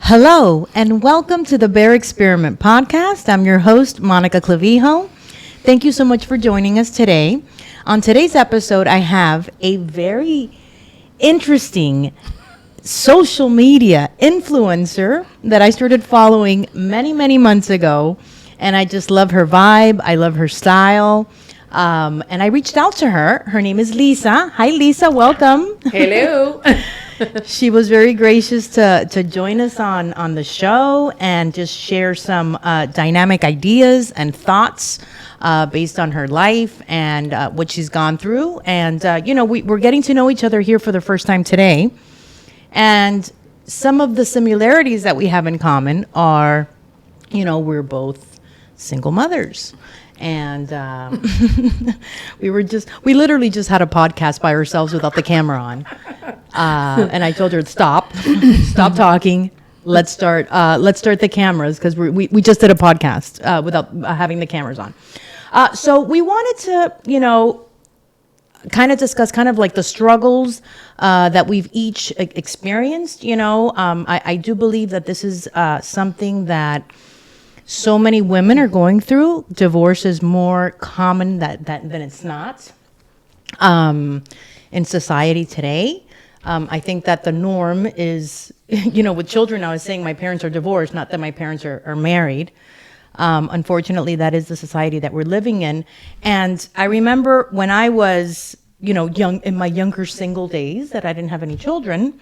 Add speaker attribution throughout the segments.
Speaker 1: Hello, and welcome to the Bear Experiment podcast. I'm your host, Monica Clavijo. Thank you so much for joining us today. On today's episode, I have a very interesting social media influencer that I started following many months ago. And I just love her vibe. I love her style. And I reached out to her. Her name is Lisa. Hi, Lisa. Welcome.
Speaker 2: Hello.
Speaker 1: She was very gracious to join us on the show and just share some dynamic ideas and thoughts based on her life and what she's gone through. And, we're getting to know each other here for the first time today. And some of the similarities that we have in common are, we're both single mothers. And we literally just had a podcast by ourselves without the camera on. And I told her, stop talking. Let's start the cameras because we just did a podcast without having the cameras on. So we wanted to, kind of discuss kind of like the struggles that we've each experienced. I do believe that this is something that so many women are going through. Divorce is more common than it's not in society today. I think that the norm is, with children, I was saying my parents are divorced, not that my parents are married. Unfortunately, that is the society that we're living in. And I remember when I was, young, in my younger single days that I didn't have any children,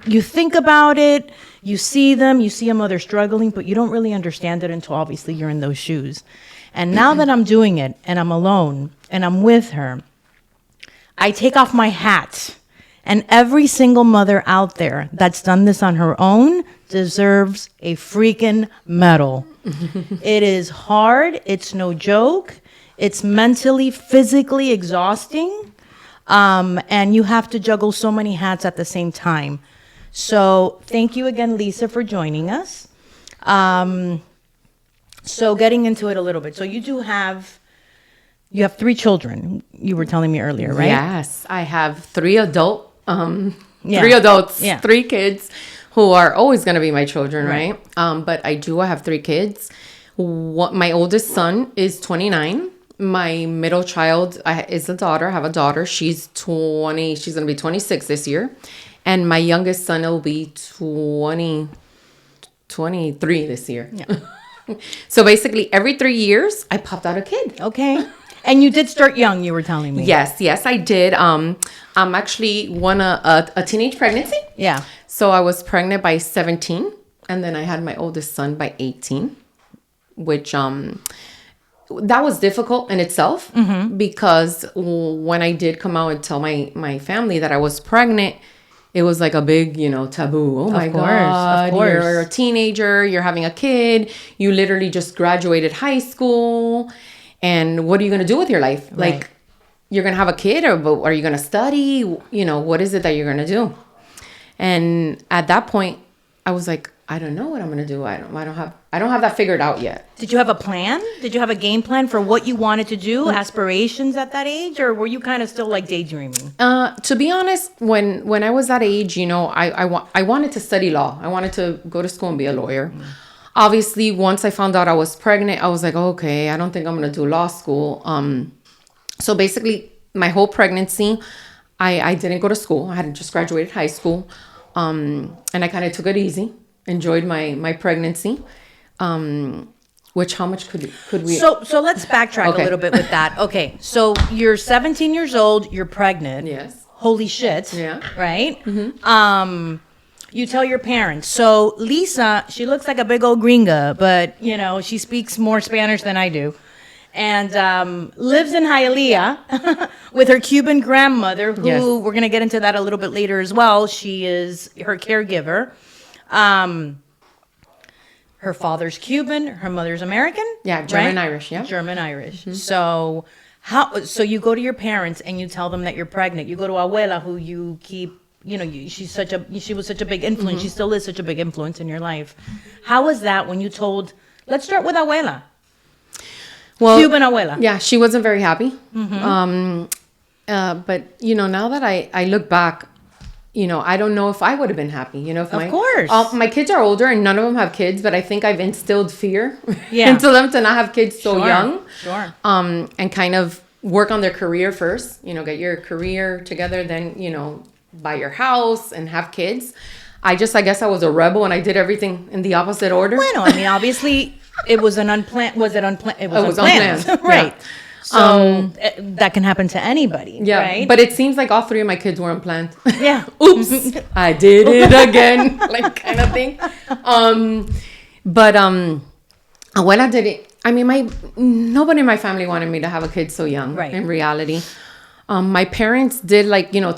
Speaker 1: you think about it, you see a mother struggling, but you don't really understand it until obviously you're in those shoes. And now that I'm doing it and I'm alone and I'm with her, I take off my hat. And every single mother out there that's done this on her own deserves a freaking medal. It is hard. It's no joke. It's mentally, physically exhausting. And you have to juggle so many hats at the same time. So thank you again, Lisa, for joining us. So getting into it a little bit. So you have 3 children, you were telling me earlier, right?
Speaker 2: Yes, I have 3 adults, 3 kids who are always going to be my children, right? But I have 3 kids. My oldest son is 29. My middle child is a daughter. I have a daughter. She's 20. She's going to be 26 this year. And my youngest son will be 23 this year. Yeah. So basically every 3 years, I popped out a kid.
Speaker 1: Okay. And you did start young, you were telling me.
Speaker 2: Yes, I did. I'm actually won a teenage pregnancy.
Speaker 1: Yeah.
Speaker 2: So I was pregnant by 17, and then I had my oldest son by 18, which that was difficult in itself because when I did come out and tell my family that I was pregnant, it was like a big, taboo. Oh my God,
Speaker 1: of course.
Speaker 2: You're a teenager, you're having a kid, you literally just graduated high school. And what are you going to do with your life?
Speaker 1: Right.
Speaker 2: Like, you're going to have a kid, or are you going to study? What is it that you're going to do? And at that point, I was like, I don't know what I'm going to do. I don't have that figured out yet.
Speaker 1: Did you have a plan? Did you have a game plan for what you wanted to do, aspirations at that age, or were you kind of still like daydreaming?
Speaker 2: To be honest, when I was that age, I wanted to study law. I wanted to go to school and be a lawyer. Obviously, once I found out I was pregnant, I was like, okay, I don't think I'm going to do law school. So basically, my whole pregnancy, I didn't go to school. I had just graduated high school. And I kind of took it easy, enjoyed my pregnancy. Which, how much could we?
Speaker 1: So let's backtrack a little bit with that. Okay, so you're 17 years old, you're pregnant.
Speaker 2: Yes.
Speaker 1: Holy shit.
Speaker 2: Yeah.
Speaker 1: Right? Mm-hmm. You tell your parents. So Lisa, she looks like a big old gringa, but she speaks more Spanish than I do, and lives in Hialeah with her Cuban grandmother, who we're gonna get into that a little bit later as well. She is her caregiver. Her father's Cuban, her mother's American.
Speaker 2: Yeah, German
Speaker 1: right?
Speaker 2: Irish. Yeah,
Speaker 1: German Irish. Mm-hmm. So you go to your parents and you tell them that you're pregnant. You go to Abuela, who you keep. She was such a big influence. Mm-hmm. She still is such a big influence in your life. How was that when you told? Let's start with Abuela. Well, Cuban Abuela.
Speaker 2: Yeah, she wasn't very happy. Mm-hmm. But now that I look back, I don't know if I would have been happy, if
Speaker 1: Of course.
Speaker 2: my kids are older and none of them have kids, but I think I've instilled fear
Speaker 1: Yeah.
Speaker 2: into them to not have kids so
Speaker 1: Sure,
Speaker 2: young.
Speaker 1: sure.
Speaker 2: And kind of work on their career first, get your career together, then, buy your house and have kids. I guess I was a rebel and I did everything in the opposite order.
Speaker 1: Bueno, I mean, obviously, it was an unplanned. Was it unplanned? It was unplanned,
Speaker 2: unplanned,
Speaker 1: right?
Speaker 2: yeah.
Speaker 1: So that can happen to anybody,
Speaker 2: Yeah,
Speaker 1: right?
Speaker 2: but it seems like all three of my kids were unplanned.
Speaker 1: Yeah.
Speaker 2: Oops, I did it again, like kind of thing. But abuela did it. I mean, nobody in my family wanted me to have a kid so young.
Speaker 1: Right.
Speaker 2: In reality, my parents did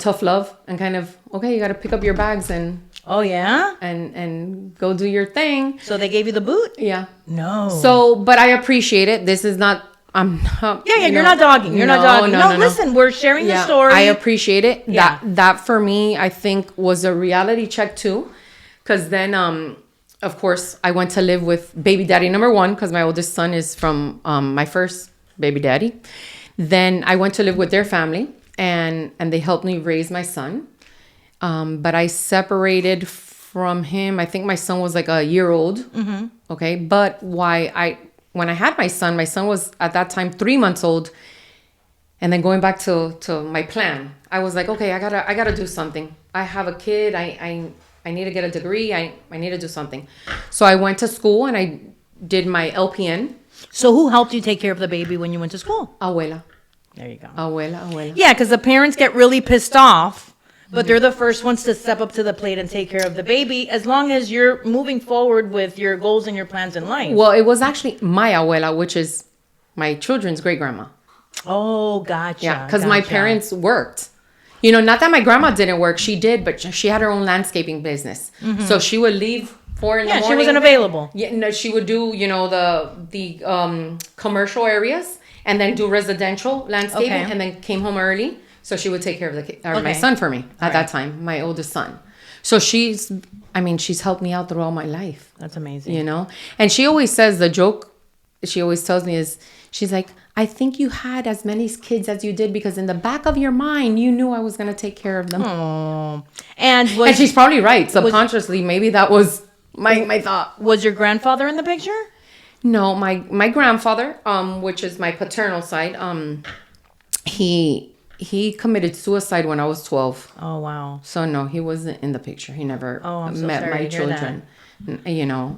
Speaker 2: tough love and kind of you got to pick up your bags and
Speaker 1: Oh yeah.
Speaker 2: and go do your thing.
Speaker 1: So they gave you the boot?
Speaker 2: Yeah.
Speaker 1: No.
Speaker 2: So, but I appreciate it. This is not. I'm not.
Speaker 1: Yeah, you're not dogging. You're not dogging. No, listen, we're sharing the story.
Speaker 2: I appreciate it.
Speaker 1: Yeah.
Speaker 2: That for me, I think was a reality check too, because then of course I went to live with baby daddy number one because my oldest son is from my first baby daddy. Then I went to live with their family and they helped me raise my son. But I separated from him. I think my son was like a year old. Mm-hmm. Okay, but when I had my son was at that time 3 months old. And then going back to my plan, I was like, okay, I gotta do something. I have a kid. I need to get a degree. I need to do something. So I went to school and I did my LPN.
Speaker 1: So who helped you take care of the baby when you went to school?
Speaker 2: Abuela.
Speaker 1: There you go.
Speaker 2: Abuela.
Speaker 1: Yeah, because the parents get really pissed off, but they're the first ones to step up to the plate and take care of the baby, as long as you're moving forward with your goals and your plans in life.
Speaker 2: Well, it was actually my abuela, which is my children's great grandma.
Speaker 1: Oh, gotcha.
Speaker 2: Yeah, because my parents worked. Not that my grandma didn't work. She did, but she had her own landscaping business. Mm-hmm. So she would leave 4 in the morning.
Speaker 1: Yeah, she wasn't available.
Speaker 2: Yeah, no, she would do, the commercial areas and then do residential landscaping and then came home early. So she would take care of my son for me at that time, my oldest son. So she's helped me out through all my life.
Speaker 1: That's amazing.
Speaker 2: And she always says, the joke she always tells me is, she's like, I think you had as many kids as you did because in the back of your mind, you knew I was going to take care of them.
Speaker 1: Oh, and
Speaker 2: she's probably right. Subconsciously, maybe that was my thought.
Speaker 1: Was your grandfather in the picture?
Speaker 2: No, my grandfather, which is my paternal side, he committed suicide when I was 12.
Speaker 1: Oh, wow.
Speaker 2: So no, he wasn't in the picture. He never met my
Speaker 1: to hear
Speaker 2: children.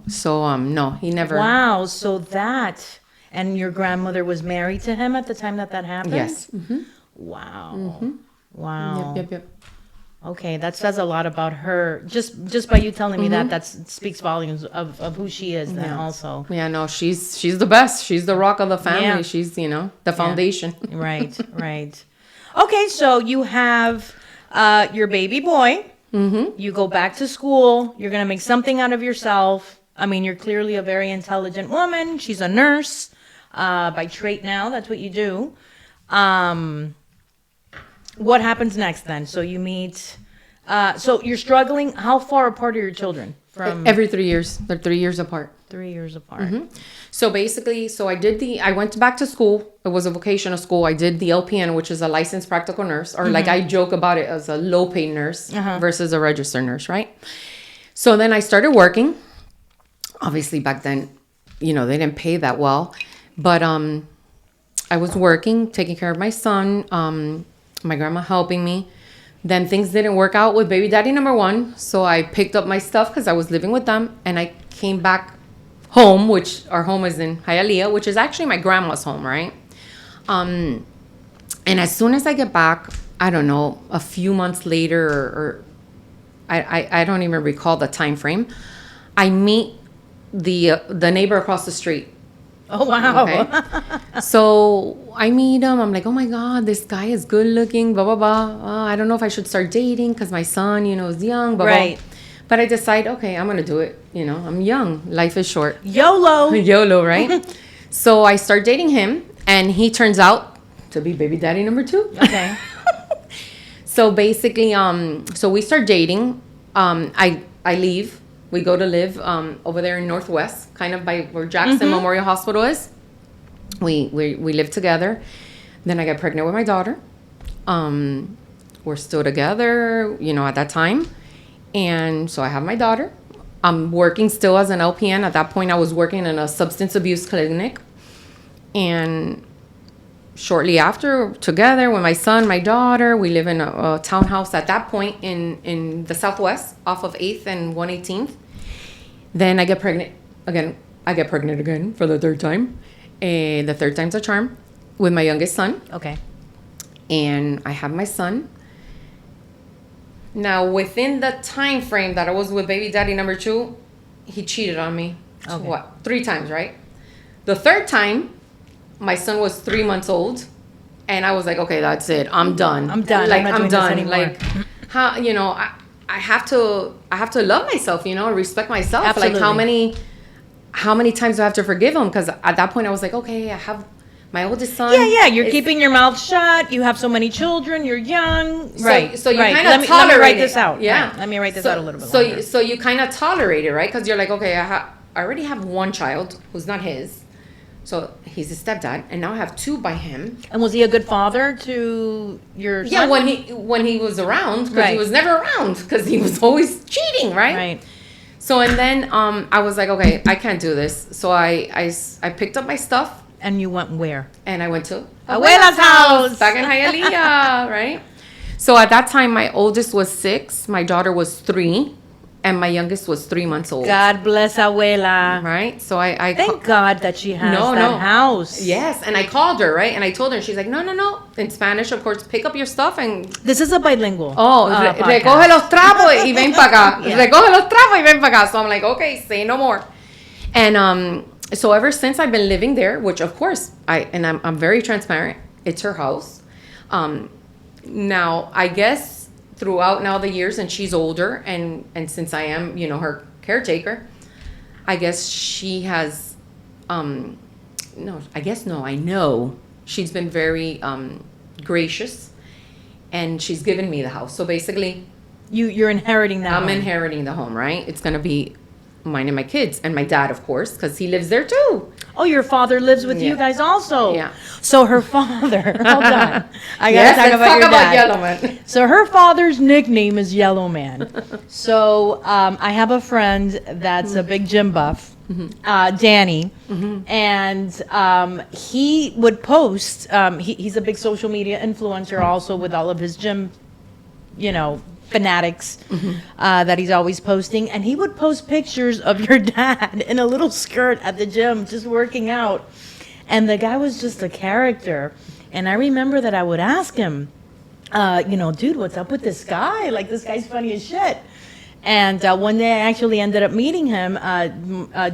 Speaker 2: So no, he never.
Speaker 1: Wow, so that, and your grandmother was married to him at the time that happened?
Speaker 2: Yes. Mm-hmm.
Speaker 1: Wow.
Speaker 2: Mm-hmm.
Speaker 1: Wow.
Speaker 2: Yep.
Speaker 1: Okay, that says a lot about her. Just by you telling me that speaks volumes of who she is then also.
Speaker 2: Yeah, no, she's the best. She's the rock of the family.
Speaker 1: Yeah.
Speaker 2: She's, the foundation.
Speaker 1: Right. Okay, so you have your baby boy. Mm-hmm. You go back to school. You're going to make something out of yourself. I mean, you're clearly a very intelligent woman. She's a nurse by trait now. That's what you do. What happens next then? So you meet, so you're struggling. How far apart are your children? From
Speaker 2: every 3 years. They're 3 years apart.
Speaker 1: 3 years apart.
Speaker 2: Mm-hmm. So basically, I went back to school. It was a vocational school. I did the LPN, which is a licensed practical nurse, or like I joke about it as a low paid nurse versus a registered nurse, right? So then I started working. Obviously back then, they didn't pay that well, but I was working, taking care of my son, my grandma helping me. Then things didn't work out with baby daddy number one. So I picked up my stuff because I was living with them and I came back home, which our home is in Hialeah, which is actually my grandma's home, right? And as soon as I get back, I don't know, a few months later or I don't even recall the time frame, I meet the neighbor across the street.
Speaker 1: Oh, wow.
Speaker 2: Okay. So I meet him. I'm like, oh my God, this guy is good looking, blah, blah, blah. I don't know if I should start dating because my son, is young, blah,
Speaker 1: right.
Speaker 2: blah. But I decide, okay, I'm going to do it. I'm young. Life is short.
Speaker 1: YOLO.
Speaker 2: YOLO, right? So I start dating him and he turns out to be baby daddy number 2.
Speaker 1: Okay.
Speaker 2: So basically, so we start dating. I leave. We go to live over there in Northwest, kind of by where Jackson Memorial Hospital is. We live together. Then I got pregnant with my daughter. we're still together, at that time. And so I have my daughter. I'm working still as an LPN. At that point, I was working in a substance abuse clinic. And shortly after, together with my son, my daughter, we live in a townhouse at that point in the Southwest off of 8th and 118th. Then I get pregnant again. I get pregnant again for the third time. The third time's a charm with my youngest son.
Speaker 1: Okay.
Speaker 2: And I have my son. Now, within the time frame that I was with baby daddy number 2, he cheated on me.
Speaker 1: Okay.
Speaker 2: 3 times, right? The third time, my son was 3 months old, and I was like, okay, that's it. I'm done.
Speaker 1: I'm done.
Speaker 2: Like,
Speaker 1: I'm not
Speaker 2: I'm
Speaker 1: doing this
Speaker 2: done.
Speaker 1: anymore.
Speaker 2: Like, how, I have to love myself, respect myself.
Speaker 1: Absolutely.
Speaker 2: Like, how many times do I have to forgive him? Because at that point, I was like, okay, I have my oldest son.
Speaker 1: Yeah, you're keeping your mouth shut. You have so many children. You're young. Right.
Speaker 2: So you
Speaker 1: right.
Speaker 2: kind of tolerate
Speaker 1: let me write
Speaker 2: it.
Speaker 1: this out.
Speaker 2: Yeah.
Speaker 1: Right. Let me write this out a little bit longer.
Speaker 2: So you kind of tolerate it, right? Because you're like, okay, I already have one child who's not his. So he's a stepdad, and now I have 2 by him.
Speaker 1: And was he a good father to your son?
Speaker 2: Yeah, when he was around, because
Speaker 1: Right.
Speaker 2: he was never around, because he was always cheating, right?
Speaker 1: Right.
Speaker 2: So and then I was like, okay, I can't do this. So I picked up my stuff.
Speaker 1: And you went where?
Speaker 2: And I went to
Speaker 1: Abuela's house.
Speaker 2: back in Hialeah, right? So at that time, my oldest was 6, my daughter was 3, and my youngest was 3 months old.
Speaker 1: God bless Abuela.
Speaker 2: Right? So I
Speaker 1: Thank God that she has
Speaker 2: No,
Speaker 1: that
Speaker 2: no.
Speaker 1: house.
Speaker 2: Yes, and I called her, right? And I told her, and she's like, no. In Spanish, of course, pick up your stuff and...
Speaker 1: This is a bilingual.
Speaker 2: recoge
Speaker 1: podcast.
Speaker 2: los trapos y ven para acá.
Speaker 1: Yeah.
Speaker 2: Recoge los trapos y ven para acá. So I'm like, okay, say no more. And so ever since I've been living there, which of course I'm very transparent. It's her house. Now I guess throughout now the years, and she's older, and since I am her caretaker, I guess she has I know she's been very gracious, and she's given me the house. So basically,
Speaker 1: You're inheriting that.
Speaker 2: I'm
Speaker 1: home.
Speaker 2: inheriting the home, right? It's gonna be mine and my kids and my dad, of course, because he lives there too.
Speaker 1: Oh, your father lives with you
Speaker 2: Yeah.
Speaker 1: guys also.
Speaker 2: Yeah.
Speaker 1: So her father. Hold on. I gotta
Speaker 2: Yes,
Speaker 1: talk
Speaker 2: let's
Speaker 1: about
Speaker 2: talk
Speaker 1: your
Speaker 2: about
Speaker 1: dad.
Speaker 2: Yellow Man.
Speaker 1: So her father's nickname is Yellow Man. So I have a friend that's a big gym buff, Danny, and he would post. He's a big social media influencer also with all of his gym, fanatics that he's always posting, and he would post pictures of your dad in a little skirt at the gym just working out, and the guy was just a character. And I remember that I would ask him, dude, what's up with this guy? Like, this guy's funny as shit. And one day I actually ended up meeting him.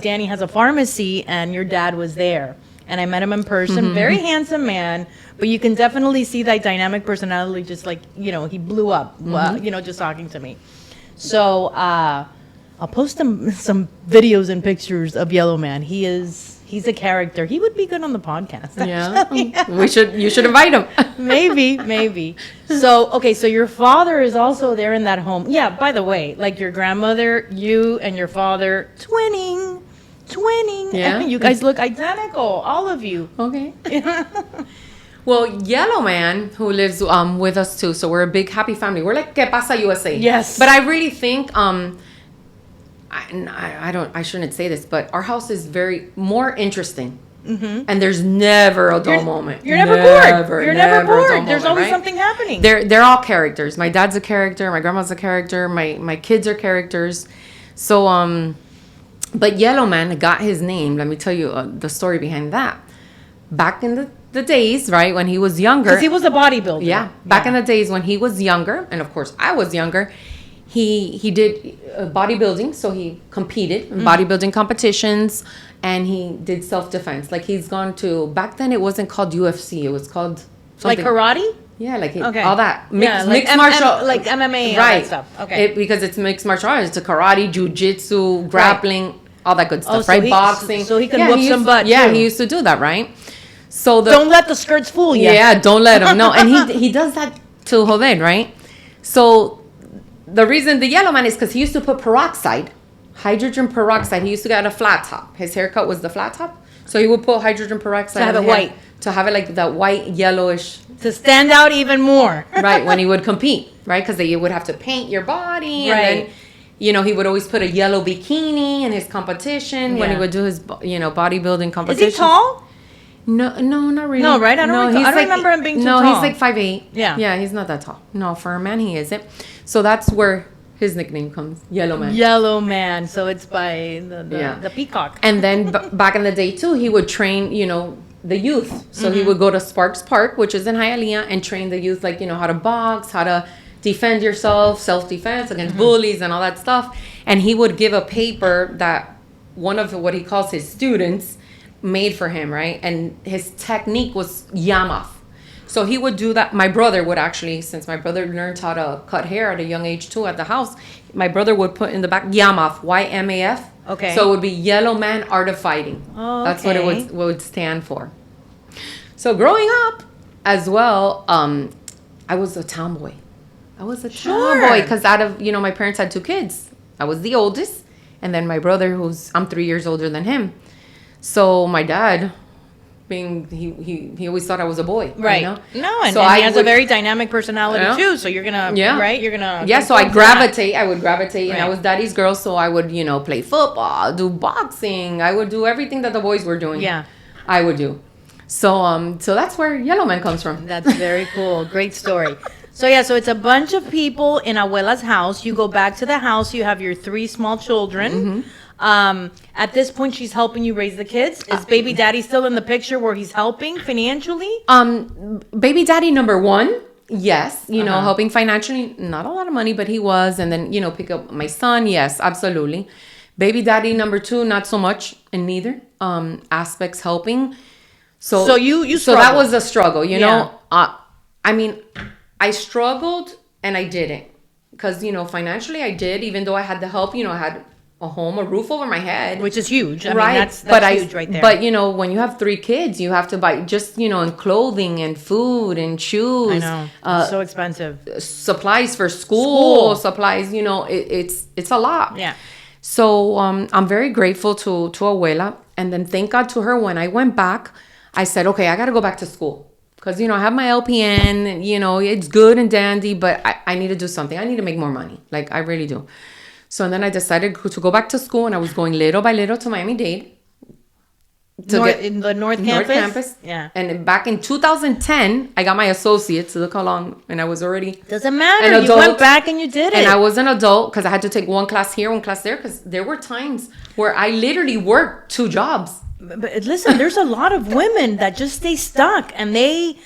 Speaker 1: Danny has a pharmacy, and your dad was there. And I met him in person. Very handsome man, but you can definitely see that dynamic personality. Just like he blew up. Just talking to me. So I'll post some videos and pictures of Yellow Man. He's a character. He would be good on the podcast.
Speaker 2: Yeah, you should invite him.
Speaker 1: Maybe. So okay, so your father is also there in that home. Yeah. By the way, like your grandmother, you and your father twinning.
Speaker 2: Yeah.
Speaker 1: You guys look identical, all of you.
Speaker 2: Okay. Well, Yellow Man, who lives with us too, so we're a big happy family. We're like Que Pasa USA.
Speaker 1: Yes.
Speaker 2: But I really think I shouldn't say this, but our house is very more interesting. Mm-hmm. And there's never a dull moment.
Speaker 1: You're never bored. You're never
Speaker 2: a dull
Speaker 1: bored. There's
Speaker 2: moment,
Speaker 1: always
Speaker 2: right?
Speaker 1: something happening.
Speaker 2: They're all characters. My dad's a character. My grandma's a character. My kids are characters. So but Yellow Man got his name. Let me tell you the story behind that. Back in the days, right, when he was younger.
Speaker 1: Because he was a bodybuilder.
Speaker 2: Yeah. Back in the days when he was younger, and of course I was younger, he did bodybuilding. So he competed in bodybuilding competitions, and he did self-defense. Like he's gone to, back then it wasn't called UFC. It was called something.
Speaker 1: Like karate?
Speaker 2: Yeah, like
Speaker 1: Okay.
Speaker 2: all that
Speaker 1: Yeah,
Speaker 2: mixed martial,
Speaker 1: like MMA, all
Speaker 2: right?
Speaker 1: that stuff. Okay.
Speaker 2: Because it's mixed martial arts, it's karate, jujitsu, grappling, all that good stuff,
Speaker 1: so
Speaker 2: right?
Speaker 1: he-
Speaker 2: Boxing.
Speaker 1: so he can whoop some butt,
Speaker 2: Yeah,
Speaker 1: too.
Speaker 2: he used to do that, right? So
Speaker 1: Don't let the skirts fool you.
Speaker 2: yeah, don't let him. No, and he does that to joder, right? So the reason the Yellow Man is because he used to put hydrogen peroxide. He used to get a flat top. His haircut was the flat top, so he would put hydrogen peroxide
Speaker 1: To have
Speaker 2: in
Speaker 1: it
Speaker 2: the hair
Speaker 1: white.
Speaker 2: to have it like that white, yellowish,
Speaker 1: To stand out even more.
Speaker 2: right, when he would compete, right? Because you would have to paint your body. And
Speaker 1: Right.
Speaker 2: then, you know, he would always put a yellow bikini in his competition when he
Speaker 1: Yeah.
Speaker 2: would do his, you know, bodybuilding
Speaker 1: Is
Speaker 2: competition.
Speaker 1: he tall?
Speaker 2: No, not really.
Speaker 1: No, right? I don't
Speaker 2: he's
Speaker 1: remember him being too
Speaker 2: no,
Speaker 1: tall.
Speaker 2: he's like 5'8".
Speaker 1: Yeah.
Speaker 2: Yeah, he's not that tall. No, for a man, he isn't. So that's where his nickname comes, Yellow Man.
Speaker 1: Yellow Man. So it's by
Speaker 2: Yeah.
Speaker 1: the peacock.
Speaker 2: And then back in the day, too, he would train, you know, the youth. So
Speaker 1: Mm-hmm.
Speaker 2: he would go to Sparks Park, which is in Hialeah, and train the youth, like, you know, how to box, how to defend yourself, self-defense
Speaker 1: Mm-hmm.
Speaker 2: against bullies and all that stuff. And he would give a paper that one of what he calls his students made for him, right? And his technique was yamaf. So he would do that. My brother would actually, since my brother learned how to cut hair at a young age too at the house, my brother would put in the back yamaf, YMAF.
Speaker 1: Okay.
Speaker 2: So it would be Yellow Man Art of Fighting.
Speaker 1: Oh,
Speaker 2: That's what it
Speaker 1: okay.
Speaker 2: would stand for. So growing up as well, I was a tomboy. I was a
Speaker 1: Sure.
Speaker 2: tomboy because out of, you know, my parents had 2 kids. I was the oldest. And then my brother, I'm 3 years older than him. So my dad, being he always thought I was a boy,
Speaker 1: Right.
Speaker 2: You know?
Speaker 1: No, and,
Speaker 2: So
Speaker 1: and he
Speaker 2: I
Speaker 1: has a
Speaker 2: would-
Speaker 1: very dynamic personality
Speaker 2: Yeah.
Speaker 1: too. So you're gonna,
Speaker 2: Yeah.
Speaker 1: right? You're gonna.
Speaker 2: Yeah, so I
Speaker 1: conform to that.
Speaker 2: gravitate. I would gravitate, and I
Speaker 1: Right.
Speaker 2: was daddy's girl, so I would, you know, play football, do boxing. I would do everything that the boys were doing.
Speaker 1: Yeah.
Speaker 2: I would do. So that's where Yellow Man comes from.
Speaker 1: That's very cool. Great story. So yeah, so it's a bunch of people in Abuela's house. You go back to the house. You have your 3 small children. At this point, she's helping you raise the kids. Is baby daddy still in the picture where he's helping financially?
Speaker 2: Baby daddy number 1, yes, you know,
Speaker 1: Uh-huh.
Speaker 2: helping financially, not a lot of money, but he was, and then, you know, pick up my son, yes, absolutely. Baby daddy number 2, not so much in neither aspects helping.
Speaker 1: So you
Speaker 2: so that
Speaker 1: struggled.
Speaker 2: was a struggle, you
Speaker 1: Yeah.
Speaker 2: know. I mean, I struggled and I didn't, because, you know, financially I did, even though I had the help, you know, I had a home, a roof over my head.
Speaker 1: Which is huge. I
Speaker 2: Right,
Speaker 1: mean, that's
Speaker 2: but
Speaker 1: huge right there.
Speaker 2: But you know, when you have 3 kids, you have to buy just, you know, and clothing and food and shoes.
Speaker 1: I know. It's so expensive.
Speaker 2: Supplies for school, supplies. You know, it's a lot.
Speaker 1: Yeah.
Speaker 2: So I'm very grateful to Abuela, and then thank God to her. When I went back, I said, okay, I got to go back to school. Because, you know, I have my LPN, and, you know, it's good and dandy, but I need to do something. I need to make more money. Like, I really do. So then I decided to go back to school, and I was going little by little to Miami-Dade.
Speaker 1: In the North Campus? Yeah.
Speaker 2: And back in 2010, I got my associates. Look how long. And I was already...
Speaker 1: Doesn't matter.
Speaker 2: An
Speaker 1: You
Speaker 2: adult.
Speaker 1: went back and you did it.
Speaker 2: And I was an adult because I had to take one class here, one class there, because there were times where I literally worked 2 jobs.
Speaker 1: But listen, there's a lot of women that just stay stuck and they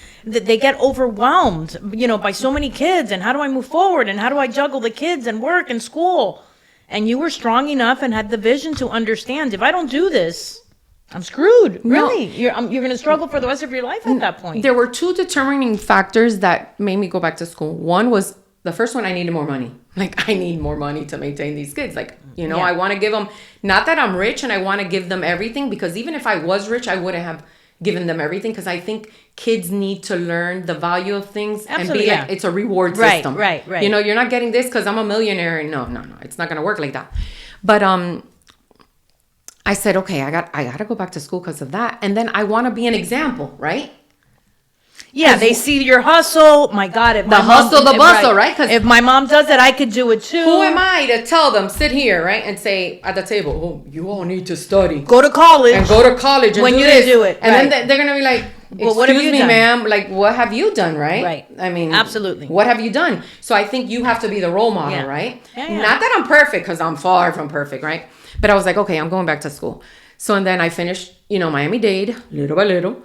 Speaker 1: get overwhelmed, you know, by so many kids. And how do I move forward? And how do I juggle the kids and work and school? And you were strong enough and had the vision to understand, if I don't do this, I'm screwed.
Speaker 2: No.
Speaker 1: Really, you're going to struggle for the rest of your life at that point.
Speaker 2: There were 2 determining factors that made me go back to school. One was, the first one, I needed more money. Like, I need more money to maintain these kids. Like, you know,
Speaker 1: Yeah.
Speaker 2: I want to give them, not that I'm rich and I want to give them everything, because even if I was rich, I wouldn't have given them everything, because I think kids need to learn the value of things and
Speaker 1: Absolutely,
Speaker 2: be like,
Speaker 1: yeah.
Speaker 2: it's a reward
Speaker 1: Right,
Speaker 2: system.
Speaker 1: right.
Speaker 2: You know, you're not getting this because I'm a millionaire. And no, it's not going to work like that. But I said, okay, I got to go back to school because of that. And then I want to be an example, right?
Speaker 1: Yeah, they see your hustle. My God, if
Speaker 2: The
Speaker 1: my mom-
Speaker 2: hustle, the
Speaker 1: if-
Speaker 2: bustle, right? 'Cause
Speaker 1: if my mom does it, I could do it too.
Speaker 2: who am I to tell them, sit here, right? And say at the table, oh, you all need to study.
Speaker 1: Go to college.
Speaker 2: And go to college and
Speaker 1: When
Speaker 2: do
Speaker 1: you
Speaker 2: this.
Speaker 1: didn't do it,
Speaker 2: And
Speaker 1: right.
Speaker 2: then they're going to be like,
Speaker 1: Well, what have
Speaker 2: excuse
Speaker 1: you
Speaker 2: me,
Speaker 1: done?
Speaker 2: ma'am. Like, what have you done, right?
Speaker 1: Right.
Speaker 2: I mean,
Speaker 1: Absolutely.
Speaker 2: What have you done? So I think you have to be the role model,
Speaker 1: Yeah.
Speaker 2: right?
Speaker 1: Yeah, yeah.
Speaker 2: Not that I'm perfect, because I'm far from perfect, right? But I was like, okay, I'm going back to school. So, and then I finished, you know, Miami-Dade, little by little.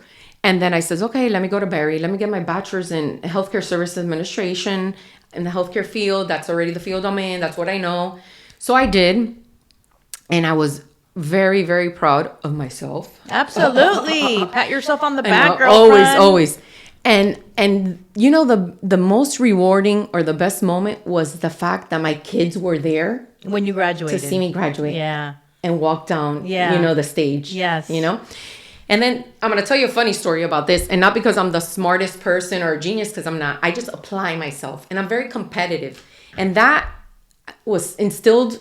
Speaker 2: And then I says, okay, let me go to Barry. Let me get my bachelor's in healthcare service administration in the healthcare field. That's already the field I'm in. That's what I know. So I did. And I was very, very proud of myself.
Speaker 1: Absolutely. Pat yourself on the
Speaker 2: I
Speaker 1: back,
Speaker 2: know,
Speaker 1: girlfriend.
Speaker 2: always. And you know, the most rewarding or the best moment was the fact that my kids were there
Speaker 1: When you
Speaker 2: to
Speaker 1: graduated.
Speaker 2: see me graduate.
Speaker 1: Yeah.
Speaker 2: And walk down,
Speaker 1: Yeah.
Speaker 2: you know, the stage.
Speaker 1: Yes.
Speaker 2: You know? And then I'm going to tell you a funny story about this. And not because I'm the smartest person or a genius, because I'm not. I just apply myself. And I'm very competitive. And that was instilled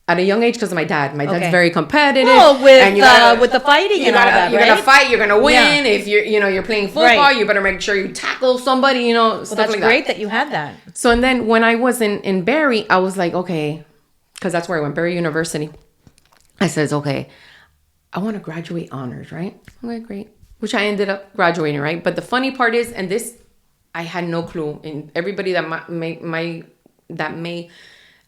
Speaker 2: at a young age because of my dad. My dad's
Speaker 1: Okay.
Speaker 2: very competitive.
Speaker 1: Well,
Speaker 2: and you gotta,
Speaker 1: with the fighting and all that,
Speaker 2: you're
Speaker 1: right?
Speaker 2: gonna fight. You're gonna win.
Speaker 1: Yeah.
Speaker 2: If you're playing football,
Speaker 1: Right.
Speaker 2: you better make sure you tackle somebody.
Speaker 1: Well,
Speaker 2: Stuff
Speaker 1: that's
Speaker 2: like
Speaker 1: great
Speaker 2: that.
Speaker 1: that you had that.
Speaker 2: So and then when I was in Barry, I was like, okay, because that's where I went, Barry University. I says, okay, I want to graduate honors, right? Okay, great. Which I ended up graduating, right? But the funny part is, and this, I had no clue. And everybody that may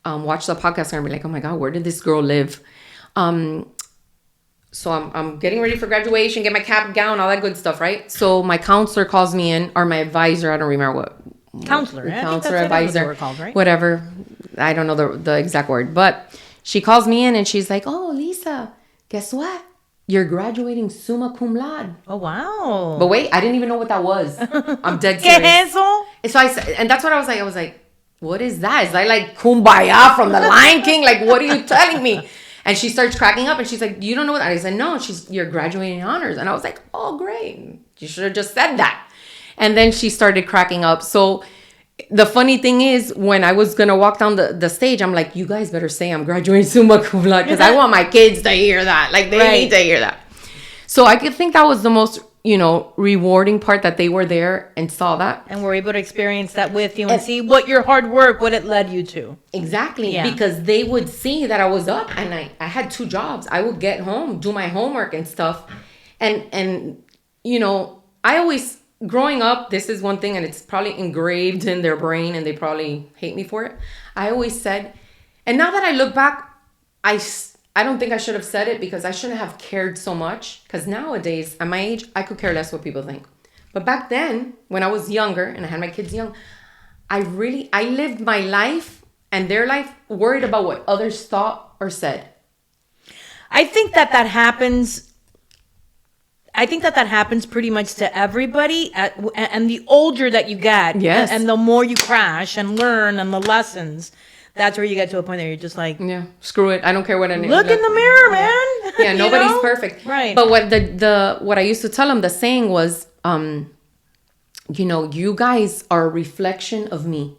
Speaker 2: watch the podcast are gonna be like, oh my God, where did this girl live? So I'm getting ready for graduation, get my cap, gown, all that good stuff, right? So my counselor calls me in, or my advisor, I don't remember what.
Speaker 1: Counselor, I think
Speaker 2: Counselor,
Speaker 1: that's what
Speaker 2: advisor,
Speaker 1: they were called, right?
Speaker 2: whatever. I don't know the exact word, but she calls me in and she's like, oh, Lisa, guess what? You're graduating summa cum laude.
Speaker 1: Oh, wow.
Speaker 2: But wait, I didn't even know what that was. I'm dead
Speaker 1: ¿Qué
Speaker 2: serious.
Speaker 1: es eso?
Speaker 2: And so I said, and that's what I was like. I was like, what is that? Is that like kumbaya from the Lion King? Like, what are you telling me? And she starts cracking up and she's like, you don't know what that is? I said, no, you're graduating honors. And I was like, oh, great. You should have just said that. And then she started cracking up. So the funny thing is, when I was going to walk down the stage, I'm like, you guys better say I'm graduating summa cum laude because I want my kids to hear that. Like, they need to hear that. So I could think that was the most, rewarding part, that they were there and saw that.
Speaker 1: And we're able to experience that with you and see what your hard work, what it led you to.
Speaker 2: Exactly.
Speaker 1: Yeah.
Speaker 2: Because they would see that I was up and I had 2 jobs. I would get home, do my homework and stuff. And I always, growing up, this is one thing, and it's probably engraved in their brain and they probably hate me for it. I always said, and now that I look back, I don't think I should have said it because I shouldn't have cared so much. Because nowadays, at my age, I could care less what people think. But back then, when I was younger and I had my kids young, I lived my life and their life worried about what others thought or said.
Speaker 1: I think that happens. I think that happens pretty much to everybody. And the older that you get,
Speaker 2: Yes.
Speaker 1: and the more you crash and learn and the lessons, that's where you get to a point that you're just like,
Speaker 2: Yeah, screw it. I don't care what anyone.
Speaker 1: look in the mirror, man.
Speaker 2: Yeah,
Speaker 1: You
Speaker 2: nobody's
Speaker 1: know?
Speaker 2: perfect.
Speaker 1: Right.
Speaker 2: But what I used to tell them, the saying was, you guys are a reflection of me.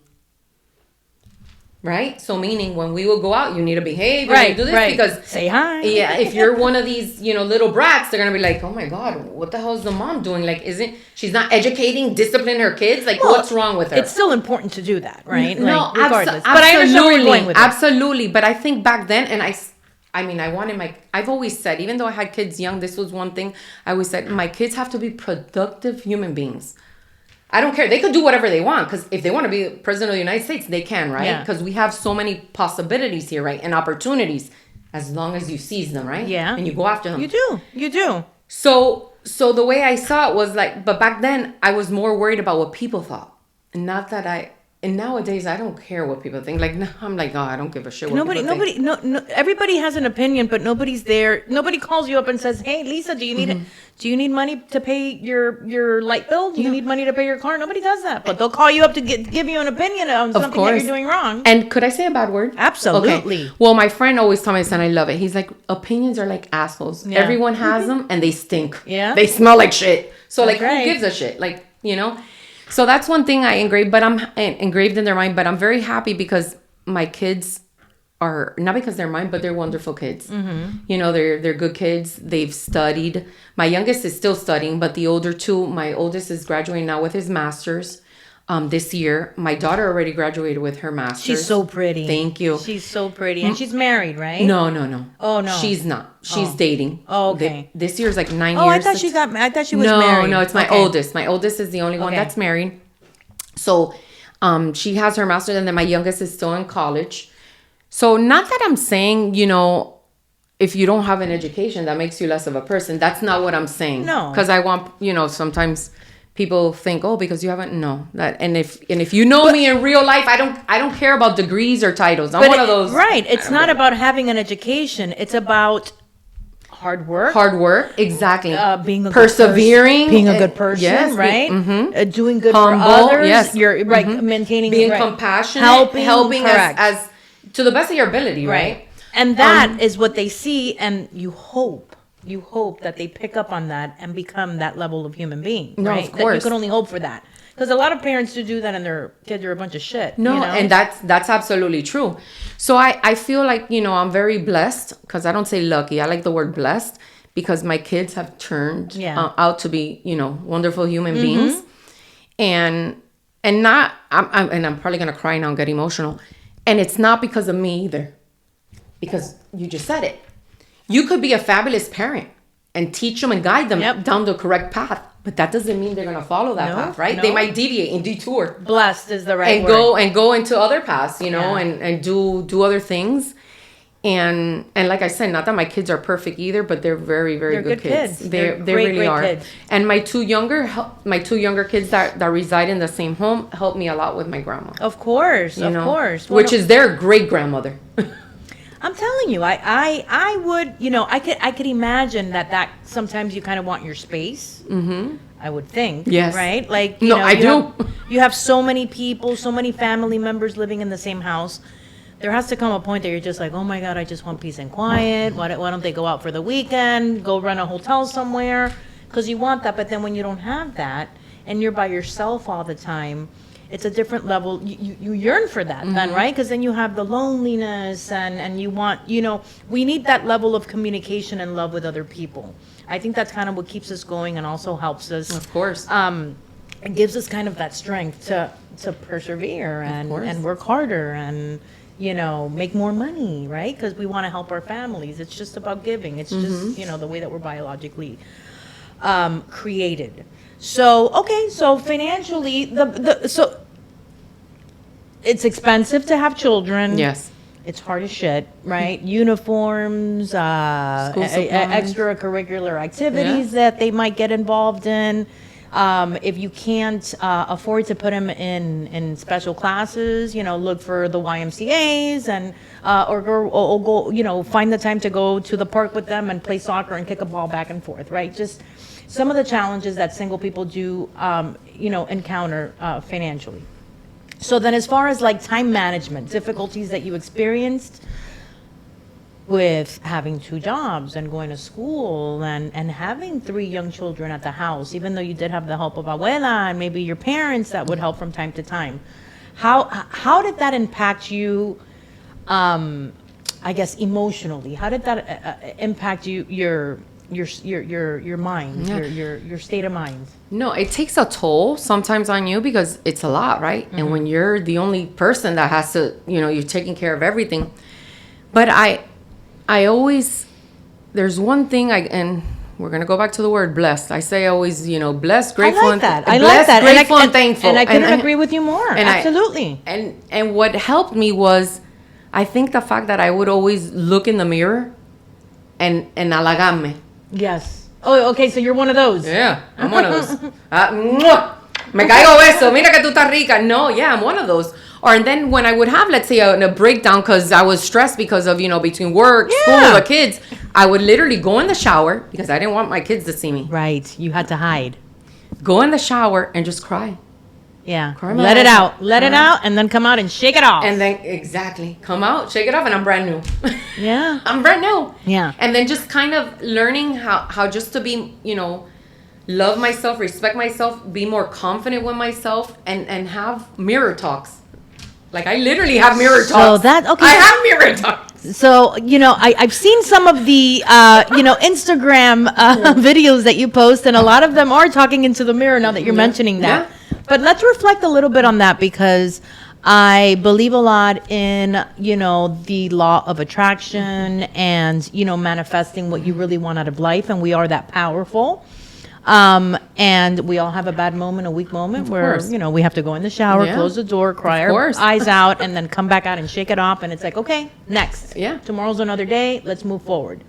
Speaker 2: Right? So meaning when we will go out, you need to behave.
Speaker 1: Right,
Speaker 2: You do this
Speaker 1: right.
Speaker 2: because
Speaker 1: Say hi.
Speaker 2: Yeah, if you're one of these, little brats, they're gonna be like, oh my God, what the hell is the mom doing? Like, she's not educating, disciplining her kids? Like,
Speaker 1: Well,
Speaker 2: what's wrong with her?
Speaker 1: It's still important to do that, right?
Speaker 2: No,
Speaker 1: Like, regardless.
Speaker 2: absolutely.
Speaker 1: But I understand where you're going with it.
Speaker 2: Absolutely. But I think back then, and I wanted I've always said, even though I had kids young, this was one thing I always said, my kids have to be productive human beings. I don't care. They could do whatever they want, because if they want to be president of the United States, they can, right?
Speaker 1: Yeah.
Speaker 2: Because we have so many possibilities here, right? And opportunities, as long as you seize them, right?
Speaker 1: Yeah.
Speaker 2: And you go after them.
Speaker 1: You do.
Speaker 2: So the way I saw it was like, but back then I was more worried about what people thought. And nowadays I don't care what people think. Like, no, I'm like, oh, I don't give a shit what people think.
Speaker 1: No, everybody has an opinion, but nobody's there. Nobody calls you up and says, hey, Lisa, do you need money to pay your light bill? Do you need money to pay your car? Nobody does that, but they'll call you up to give you an opinion on something that you're doing wrong.
Speaker 2: And could I say a bad word?
Speaker 1: Absolutely.
Speaker 2: Okay. Well, my friend always told me this, and I love it. He's like, opinions are like assholes.
Speaker 1: Yeah.
Speaker 2: Everyone has them, and they stink.
Speaker 1: Yeah.
Speaker 2: They smell like shit. So
Speaker 1: That's
Speaker 2: like,
Speaker 1: right.
Speaker 2: who gives a shit? Like, So that's one thing I engraved in their mind. But I'm very happy because my kids are, not because they're mine, but they're wonderful kids. Mm-hmm. They're good kids. They've studied. My youngest is still studying, but the older two, my oldest is graduating now with his master's this year. My daughter already graduated with her master's.
Speaker 1: She's so pretty.
Speaker 2: Thank you.
Speaker 1: She's so pretty. And she's married, right?
Speaker 2: No.
Speaker 1: Oh, no.
Speaker 2: She's not. She's dating.
Speaker 1: Oh, okay.
Speaker 2: This year's like 9 years.
Speaker 1: Oh, I thought she was married.
Speaker 2: No, it's my
Speaker 1: Okay.
Speaker 2: oldest. My oldest is the only one
Speaker 1: Okay.
Speaker 2: that's married. So, she has her master's, and then my youngest is still in college. So, not that I'm saying, if you don't have an education, that makes you less of a person. That's not what I'm saying.
Speaker 1: No.
Speaker 2: Because I want, sometimes people think, oh, because you haven't. No, and if you know me in real life, I don't care about degrees or titles. I'm one of those.
Speaker 1: Right. It's not about having an education. It's about hard work,
Speaker 2: exactly.
Speaker 1: Being a
Speaker 2: persevering,
Speaker 1: being a good person,
Speaker 2: yes,
Speaker 1: right? Doing good
Speaker 2: humble,
Speaker 1: for others.
Speaker 2: yes.
Speaker 1: You're right, maintaining,
Speaker 2: being
Speaker 1: right.
Speaker 2: compassionate, helping
Speaker 1: correct.
Speaker 2: as to the best of your ability, right?
Speaker 1: And that is what they see, and you hope that they pick up on that and become that level of human being.
Speaker 2: No,
Speaker 1: right?
Speaker 2: of course.
Speaker 1: That you can only hope for that. Because a lot of parents do that and their kids are a bunch of shit.
Speaker 2: No,
Speaker 1: you know?
Speaker 2: and that's absolutely true. So I feel like, I'm very blessed, because I don't say lucky. I like the word blessed, because my kids have turned out to be, wonderful human beings. And not, I'm probably going to cry now and get emotional. And it's not because of me either, because you just said it. You could be a fabulous parent and teach them and guide them down the correct path. But that doesn't mean they're going to follow that path, right? No. They might deviate and detour.
Speaker 1: Blessed is the right word.
Speaker 2: And go into other paths, and do other things. And like I said, not that my kids are perfect either, but they're very, very good kids. They really are. Kids. And my two younger kids that reside in the same home help me a lot with my grandma.
Speaker 1: Of course.
Speaker 2: Which is their great grandmother.
Speaker 1: I'm telling you, I would, I could imagine that sometimes you kind of want your space. Mm-hmm. I would think. Yes. Right? Like,
Speaker 2: I do.
Speaker 1: You have so many people, so many family members living in the same house. There has to come a point that you're just like, oh my God, I just want peace and quiet. Why don't they go out for the weekend, go rent a hotel somewhere? Because you want that. But then when you don't have that and you're by yourself all the time, it's a different level. You yearn for that then, right? Because then you have the loneliness and you want, we need that level of communication and love with other people. I think that's kind of what keeps us going and also helps us.
Speaker 2: Of course.
Speaker 1: It gives us kind of that strength to persevere and work harder and, make more money, right? Because we want to help our families. It's just about giving. It's just, the way that we're biologically created. So financially, so it's expensive to have children.
Speaker 2: Yes.
Speaker 1: It's hard as shit, right? Uniforms, extracurricular activities that they might get involved in. If you can't afford to put them in special classes, look for the YMCA's and or go, find the time to go to the park with them and play soccer and kick a ball back and forth, right? Just some of the challenges that single people do, encounter financially. So then as far as like time management, difficulties that you experienced with having 2 jobs and going to school and having 3 young children at the house, even though you did have the help of abuela and maybe your parents that would help from time to time. How did that impact you, I guess, emotionally? How did that impact your mind, your state of mind?
Speaker 2: No, it takes a toll sometimes on you because it's a lot, right? And when you're the only person that has to, you're taking care of everything. But I always, there's one thing and we're going to go back to the word blessed. I say always, blessed, grateful,
Speaker 1: I like that.
Speaker 2: Grateful and thankful.
Speaker 1: And I couldn't agree with you more. Absolutely.
Speaker 2: And what helped me was, I think the fact that I would always look in the mirror and halagarme.
Speaker 1: Yes. Oh, okay, so you're one of those.
Speaker 2: Yeah, I'm one of those. Me caigo beso, mira que tú estás rica. No, yeah, I'm one of those. And then when I would have, let's say, a breakdown because I was stressed because of, between work, school, the kids, I would literally go in the shower because I didn't want my kids to see me.
Speaker 1: Right. You had to hide.
Speaker 2: Go in the shower and just cry.
Speaker 1: Yeah. Let it out. Let it out and then come out and shake it off.
Speaker 2: And then, exactly. Come out, shake it off, and I'm brand new.
Speaker 1: Yeah.
Speaker 2: I'm brand new.
Speaker 1: Yeah.
Speaker 2: And then just kind of learning how just to be, love myself, respect myself, be more confident with myself, and have mirror talks. Like, I literally have mirror talks.
Speaker 1: So okay.
Speaker 2: I have mirror talks.
Speaker 1: So, I've seen some of the, Instagram videos that you post, and a lot of them are talking into the mirror now that you're mentioning that. Yeah. But let's reflect a little bit on that because I believe a lot in, the law of attraction and, manifesting what you really want out of life. And we are that powerful. And we all have a bad moment, a weak moment where, we have to go in the shower, close the door, cry our eyes out, and then come back out and shake it off. And it's like, okay, next.
Speaker 2: Yeah.
Speaker 1: Tomorrow's another day. Let's move forward.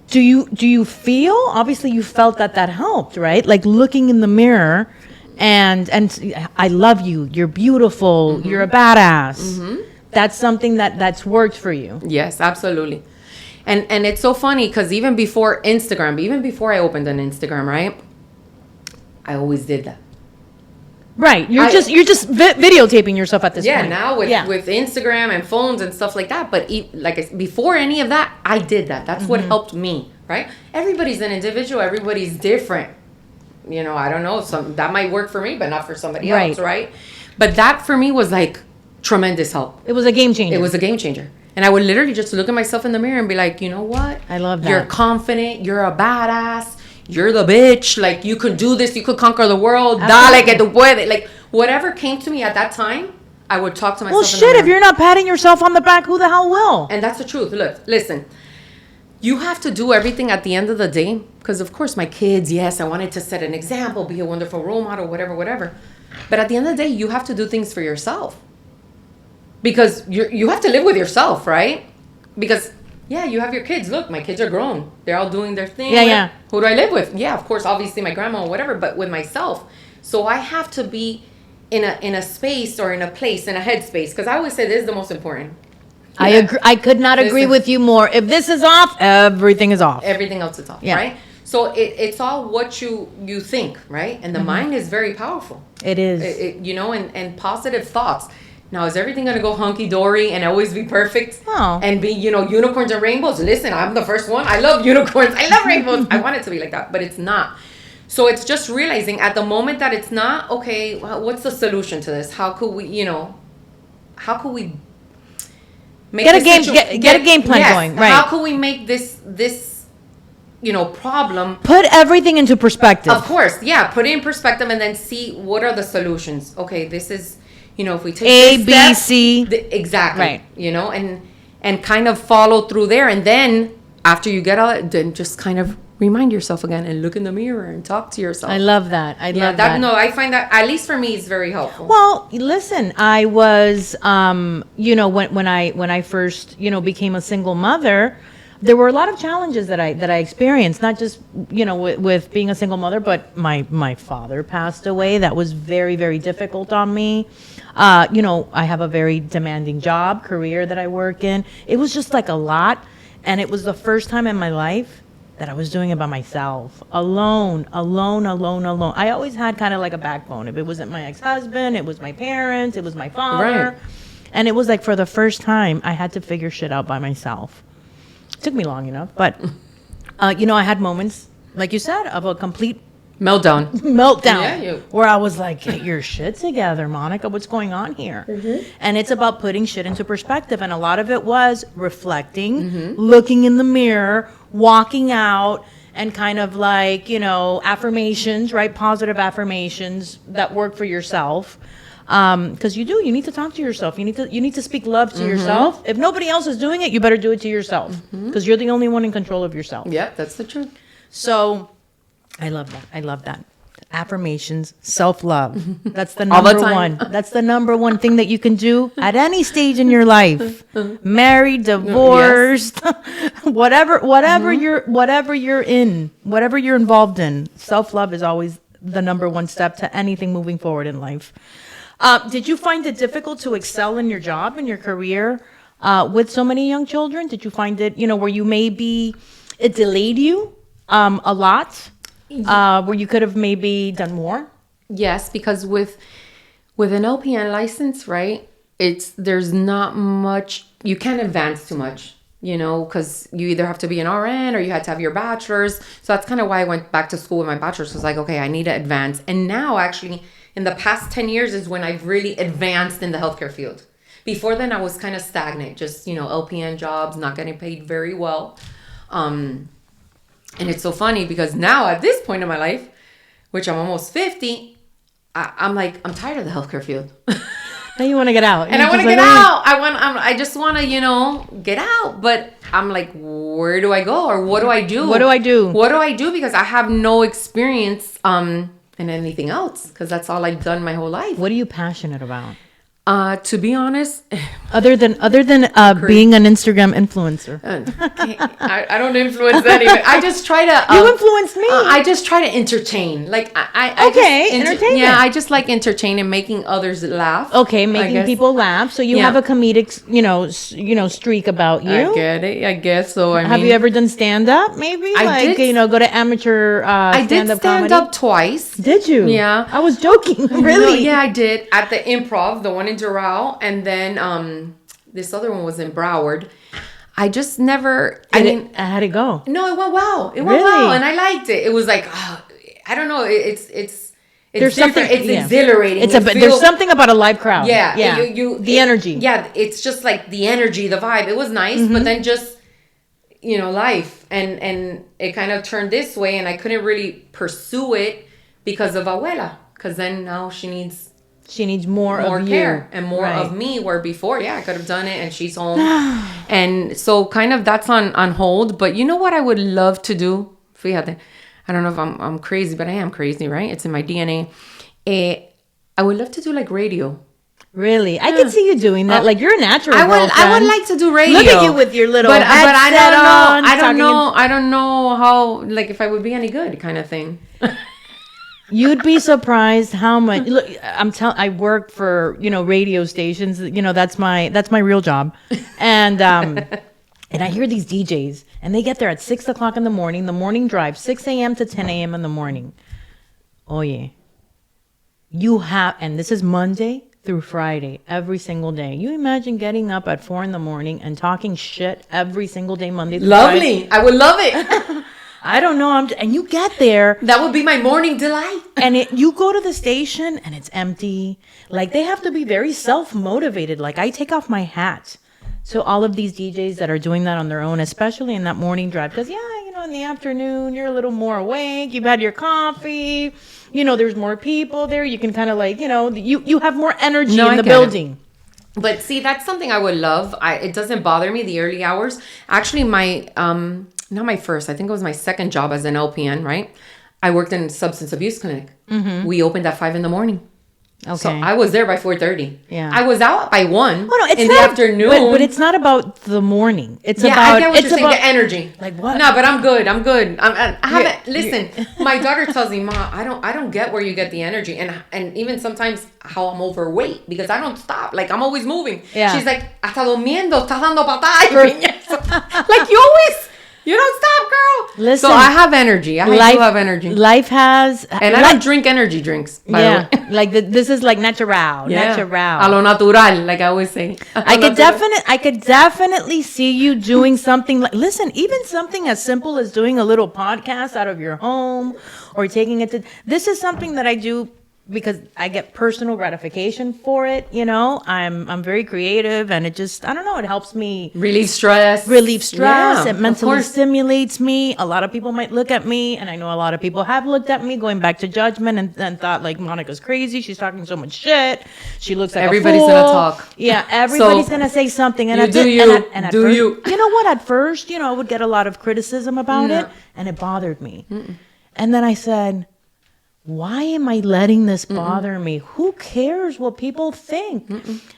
Speaker 1: Do you feel, obviously you felt that helped, right? Like looking in the mirror and I love you. You're beautiful. You're a badass. That's something that's worked for you.
Speaker 2: Yes, absolutely. And it's so funny because even before Instagram, even before I opened an Instagram, right? I always did that.
Speaker 1: Right. You're just videotaping yourself at this point.
Speaker 2: Yeah, now with Instagram and phones and stuff like that. But before any of that, I did that. That's what helped me, right? Everybody's an individual. Everybody's different. I don't know, that might work for me, but not for somebody
Speaker 1: Right.
Speaker 2: else, right? But that for me was like tremendous help.
Speaker 1: It was a game changer.
Speaker 2: It was a game changer. And I would literally just look at myself in the mirror and be like, you know what?
Speaker 1: I love that.
Speaker 2: You're confident. You're a badass. You're the bitch. Like, you could do this. You could conquer the world. Dale, que tú puedes. Like, whatever came to me at that time, I would talk to myself
Speaker 1: Well,
Speaker 2: in the
Speaker 1: shit,
Speaker 2: mirror.
Speaker 1: if you're not patting yourself on the back, who the hell will?
Speaker 2: And that's the truth. Look, listen. You have to do everything at the end of the day. Because, of course, my kids, yes, I wanted to set an example, be a wonderful role model, whatever. But at the end of the day, you have to do things for yourself. Because you have to live with yourself, right? Because, yeah, you have your kids. Look, my kids are grown. They're all doing their thing.
Speaker 1: Yeah.
Speaker 2: Who do I live with? Yeah, of course, obviously my grandma or whatever, but with myself. So I have to be in a space or in a place, in a headspace. Because I always say this is the most important.
Speaker 1: I agree. I could not agree with you more. If this is off, everything is off.
Speaker 2: Everything else is off,
Speaker 1: Yeah.
Speaker 2: right? So it's all what you think, right? And the mind is very powerful.
Speaker 1: It is.
Speaker 2: And positive thoughts. Now, is everything going to go hunky-dory and always be perfect?
Speaker 1: No.
Speaker 2: And be, unicorns and rainbows? Listen, I'm the first one. I love unicorns. I love rainbows. I want it to be like that, but it's not. So it's just realizing at the moment that it's not, okay, well, what's the solution to this? How could we, make
Speaker 1: Get a
Speaker 2: this
Speaker 1: game plan going, right.
Speaker 2: How could we make this problem?
Speaker 1: Put everything into perspective.
Speaker 2: Of course, yeah. Put it in perspective and then see what are the solutions. Okay, this is, if we take
Speaker 1: A,
Speaker 2: this
Speaker 1: B,
Speaker 2: step,
Speaker 1: C.
Speaker 2: Exactly.
Speaker 1: Right.
Speaker 2: And kind of follow through there. And then after you get all that, then just kind of remind yourself again and look in the mirror and talk to yourself.
Speaker 1: I love that. I love that.
Speaker 2: No, I find that, at least for me, it's very helpful.
Speaker 1: Well, listen, I was, when I first, became a single mother, there were a lot of challenges that I experienced, not just, with being a single mother, but my father passed away. That was very, very difficult on me. I have a very demanding career that I work in. It was just like a lot. And it was the first time in my life that I was doing it by myself, alone. I always had kind of like a backbone. If it wasn't my ex-husband, it was my parents, it was my father.
Speaker 2: Right.
Speaker 1: And it was like for the first time, I had to figure shit out by myself. It took me long enough, but, I had moments, like you said, of a complete
Speaker 2: meltdown.
Speaker 1: Yeah, where I was like, get your shit together, Monica. What's going on here? Mm-hmm. And it's about putting shit into perspective. And a lot of it was reflecting, looking in the mirror, walking out, and kind of like, affirmations, right? Positive affirmations that work for yourself. Because you need to talk to yourself. You need to speak love to yourself. If nobody else is doing it, you better do it to yourself, because you're the only one in control of yourself.
Speaker 2: Yeah, that's the truth.
Speaker 1: So I love that. Affirmations, self-love. That's the
Speaker 2: All the
Speaker 1: number
Speaker 2: time.
Speaker 1: one. That's the number one thing that you can do at any stage in your life. Married, divorced, whatever you're involved in. Self-love is always the number one step to anything moving forward in life. Did you find it difficult to excel in your job and your career with so many young children? Did you find it, where you maybe it delayed you a lot? Where you could have maybe done more?
Speaker 2: Yes, because with an LPN license, right, there's not much, you can't advance too much, because you either have to be an RN or you had to have your bachelor's. So that's kind of why I went back to school with my bachelor's. I was like, okay, I need to advance. And now actually in the past 10 years is when I've really advanced in the healthcare field. Before then I was kind of stagnant, just, LPN jobs, not getting paid very well. And it's so funny because now at this point in my life, which I'm almost 50, I'm like, I'm tired of the healthcare field.
Speaker 1: Now you want to get out.
Speaker 2: And I want to get out. I just want to, get out. But I'm like, where do I go? Or what do I do?
Speaker 1: What do I do?
Speaker 2: Because I have no experience in anything else. Because that's all I've done my whole life.
Speaker 1: What are you passionate about?
Speaker 2: To be honest,
Speaker 1: other than being an Instagram influencer,
Speaker 2: I don't influence anyone. I just try to.
Speaker 1: You influence me.
Speaker 2: I just try to entertain. Like
Speaker 1: entertainment.
Speaker 2: Yeah, I just like entertaining, making others laugh.
Speaker 1: Okay, making people laugh. So you have a comedic, streak about you.
Speaker 2: I get it. I guess so.
Speaker 1: Have you ever done stand up? Maybe go to amateur.
Speaker 2: I did stand up twice.
Speaker 1: Did you?
Speaker 2: Yeah,
Speaker 1: I was joking. Really?
Speaker 2: No, yeah, I did at the Improv, the one in Doral, and then this other one was in Broward. I just never.
Speaker 1: How'd it go?
Speaker 2: No, it went well. It went well, and I liked it. It was like I don't know. It's
Speaker 1: There's something.
Speaker 2: different. It's exhilarating.
Speaker 1: It's
Speaker 2: You
Speaker 1: there's
Speaker 2: feel-
Speaker 1: something about a live crowd.
Speaker 2: Yeah.
Speaker 1: The energy.
Speaker 2: Yeah, it's just like the energy, the vibe. It was nice, but then just life, and it kind of turned this way, and I couldn't really pursue it because of Abuela. Because then now she needs
Speaker 1: more of
Speaker 2: care
Speaker 1: you.
Speaker 2: and more of me. Where before, I could have done it, and she's home, and so kind of that's on hold. But you know what I would love to do? Fíjate, I don't know if I'm crazy, but I am crazy, right? It's in my DNA. I would love to do like radio.
Speaker 1: Really, I can see you doing that. Like you're a natural.
Speaker 2: I would like to do radio.
Speaker 1: Look at you with your little.
Speaker 2: But I don't know.
Speaker 1: on,
Speaker 2: I don't know how. Like if I would be any good, kind of thing.
Speaker 1: You'd be surprised how much. Look, I work for radio stations. That's my real job, and and I hear these DJs, and they get there at 6 o'clock in the morning. The morning drive, 6 a.m. to 10 a.m. in the morning. Oye, and this is Monday through Friday, every single day. You imagine getting up at 4 in the morning and talking shit every single day, Monday through Friday?
Speaker 2: Lovely. I would love it.
Speaker 1: I don't know. And you get there.
Speaker 2: That would be my morning delight.
Speaker 1: And you go to the station and it's empty. Like they have to be very self-motivated. Like I take off my hat to all of these DJs that are doing that on their own, especially in that morning drive. Because in the afternoon, you're a little more awake. You've had your coffee. There's more people there. You can kind of like, you have more energy in the building.
Speaker 2: But see, that's something I would love. It doesn't bother me, the early hours. Actually, my not my first, I think it was my second job as an LPN, right? I worked in a substance abuse clinic. Mm-hmm. We opened at 5 a.m. Okay. So I was there by 4:30.
Speaker 1: Yeah.
Speaker 2: I was out by 1
Speaker 1: it's
Speaker 2: in the afternoon.
Speaker 1: But it's not about the morning. It's about
Speaker 2: I get what you're saying, the energy.
Speaker 1: Like what?
Speaker 2: No, but I'm good. I haven't listen. My daughter tells me, "Ma, I don't get where you get the energy." And even sometimes how I'm overweight because I don't stop. Like I'm always moving.
Speaker 1: Yeah.
Speaker 2: She's like, "Hasta durmiendo, estás dando patadas." Like you don't stop, girl.
Speaker 1: Listen,
Speaker 2: so I have energy. I do have energy.
Speaker 1: Life has,
Speaker 2: and I don't drink energy drinks. By the way.
Speaker 1: Like this is like natural.
Speaker 2: A lo natural, like I always say.
Speaker 1: I could definitely see you doing something like. Listen, even something as simple as doing a little podcast out of your home, or taking it to. This is something that I do because I get personal gratification for it. I'm very creative, and it just I don't know. It helps me
Speaker 2: relieve stress.
Speaker 1: It mentally stimulates me. A lot of people might look at me, and I know a lot of people have looked at me, going back to judgment, and thought like Monica's crazy. She's talking so much shit. She looks like
Speaker 2: everybody's
Speaker 1: a fool.
Speaker 2: gonna talk.
Speaker 1: Yeah, everybody's gonna say something. And
Speaker 2: you.
Speaker 1: You know what? At first, I would get a lot of criticism about it, and it bothered me. And then I said, why am I letting this bother me? Who cares what people think?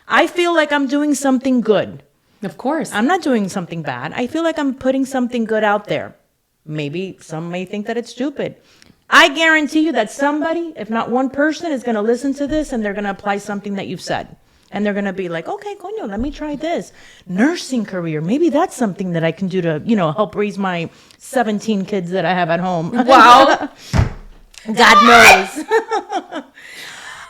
Speaker 1: I feel like I'm doing something good.
Speaker 2: Of course.
Speaker 1: I'm not doing something bad. I feel like I'm putting something good out there. Maybe some may think that it's stupid. I guarantee you that somebody, if not one person, is going to listen to this and they're going to apply something that you've said. And they're going to be like, okay, coño, let me try this. Nursing career. Maybe that's something that I can do to, help raise my 17 kids that I have at home.
Speaker 2: Wow.
Speaker 1: God knows.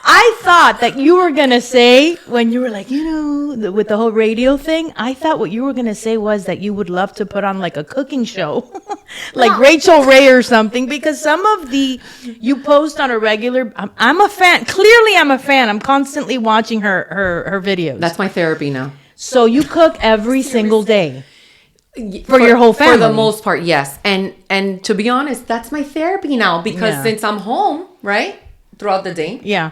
Speaker 1: I thought that you were going to say, when you were like, with the whole radio thing, I thought what you were going to say was that you would love to put on like a cooking show, like Rachel Ray or something, because some of you post on a regular, I'm a fan. Clearly I'm a fan. I'm constantly watching her videos.
Speaker 2: That's my therapy now.
Speaker 1: So you cook every single day. For your whole family.
Speaker 2: For the most part, yes. And to be honest, that's my therapy now because since I'm home, right, throughout the day.
Speaker 1: Yeah.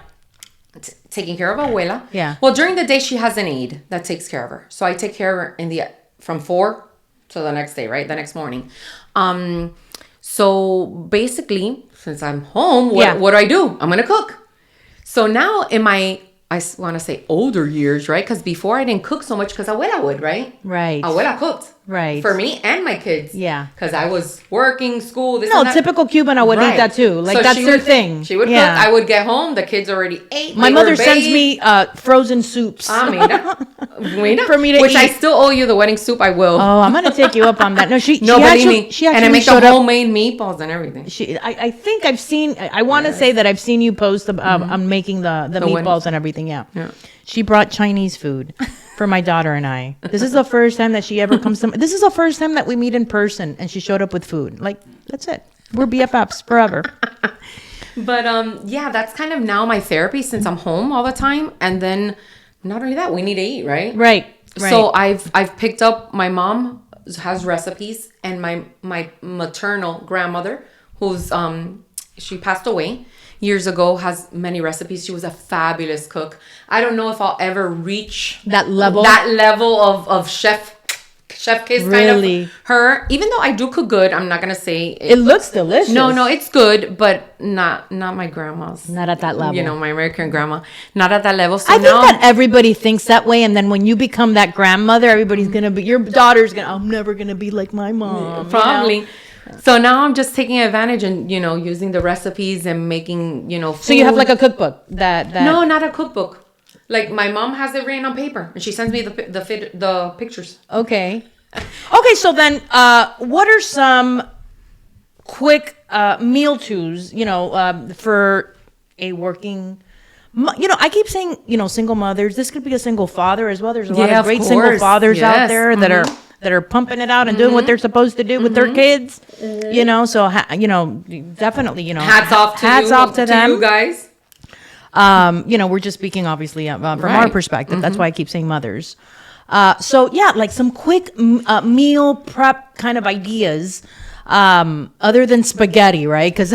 Speaker 2: Taking care of Abuela.
Speaker 1: Yeah.
Speaker 2: Well, during the day, she has an aide that takes care of her. So I take care of her from 4 to the next day, right? The next morning. So basically, since I'm home, what do? I'm going to cook. So now in my, I want to say older years, right? Because before I didn't cook so much because Abuela would, right?
Speaker 1: Right.
Speaker 2: Abuela cooked.
Speaker 1: Right.
Speaker 2: For me and my kids.
Speaker 1: Yeah.
Speaker 2: Because I was working, school, this
Speaker 1: No,
Speaker 2: and that.
Speaker 1: typical Cuban abuelita too. Like, so that's their thing.
Speaker 2: She would cook. I would get home. The kids already ate.
Speaker 1: My mother sends me frozen soups.
Speaker 2: Mira.
Speaker 1: For me to
Speaker 2: Which
Speaker 1: eat.
Speaker 2: I still owe you the wedding soup. I will.
Speaker 1: Oh, I'm going to take you up on that. No, she
Speaker 2: actually and I make the
Speaker 1: showed
Speaker 2: homemade meatballs and everything.
Speaker 1: I think I've seen, I want to say that I've seen you post on making the meatballs and everything. Yeah. She brought Chinese food for my daughter and I. This is the first time that she ever comes to. This is the first time that we meet in person, and she showed up with food. Like, that's it. We're BFFs forever.
Speaker 2: But yeah, that's kind of now my therapy since I'm home all the time. And then not only that, we need to eat, right?
Speaker 1: Right.
Speaker 2: So I've picked up, my mom has recipes, and my maternal grandmother, who's she passed away years ago, has many recipes. She was a fabulous cook. I don't know if I'll ever reach
Speaker 1: that level
Speaker 2: of chef kiss
Speaker 1: really?
Speaker 2: kind of her. Even though I do cook good, I'm not gonna say
Speaker 1: it looks delicious.
Speaker 2: No, it's good, but not my grandma's.
Speaker 1: Not at that level.
Speaker 2: You know, my American grandma, not at that level. So
Speaker 1: I think that everybody thinks that way, and then when you become that grandmother, everybody's gonna be, your daughter's gonna, I'm never gonna be like my mom.
Speaker 2: Probably.
Speaker 1: You know?
Speaker 2: So now I'm just taking advantage and, you know, using the recipes and making, you know, food.
Speaker 1: So you have like a cookbook that
Speaker 2: No, not a cookbook. Like, my mom has it written on paper, and she sends me the pictures.
Speaker 1: Okay. Okay, so then what are some quick meal tos, you know, for a working, you know, I keep saying, you know, single mothers. This could be a single father as well. There's a lot of great single fathers out there that are pumping it out and doing what they're supposed to do with their kids, you know. So, you know, definitely, you know,
Speaker 2: hats off to them. You guys.
Speaker 1: You know, we're just speaking obviously from our perspective. That's why I keep saying mothers. So yeah, like some quick meal prep kind of ideas, other than spaghetti, right? Because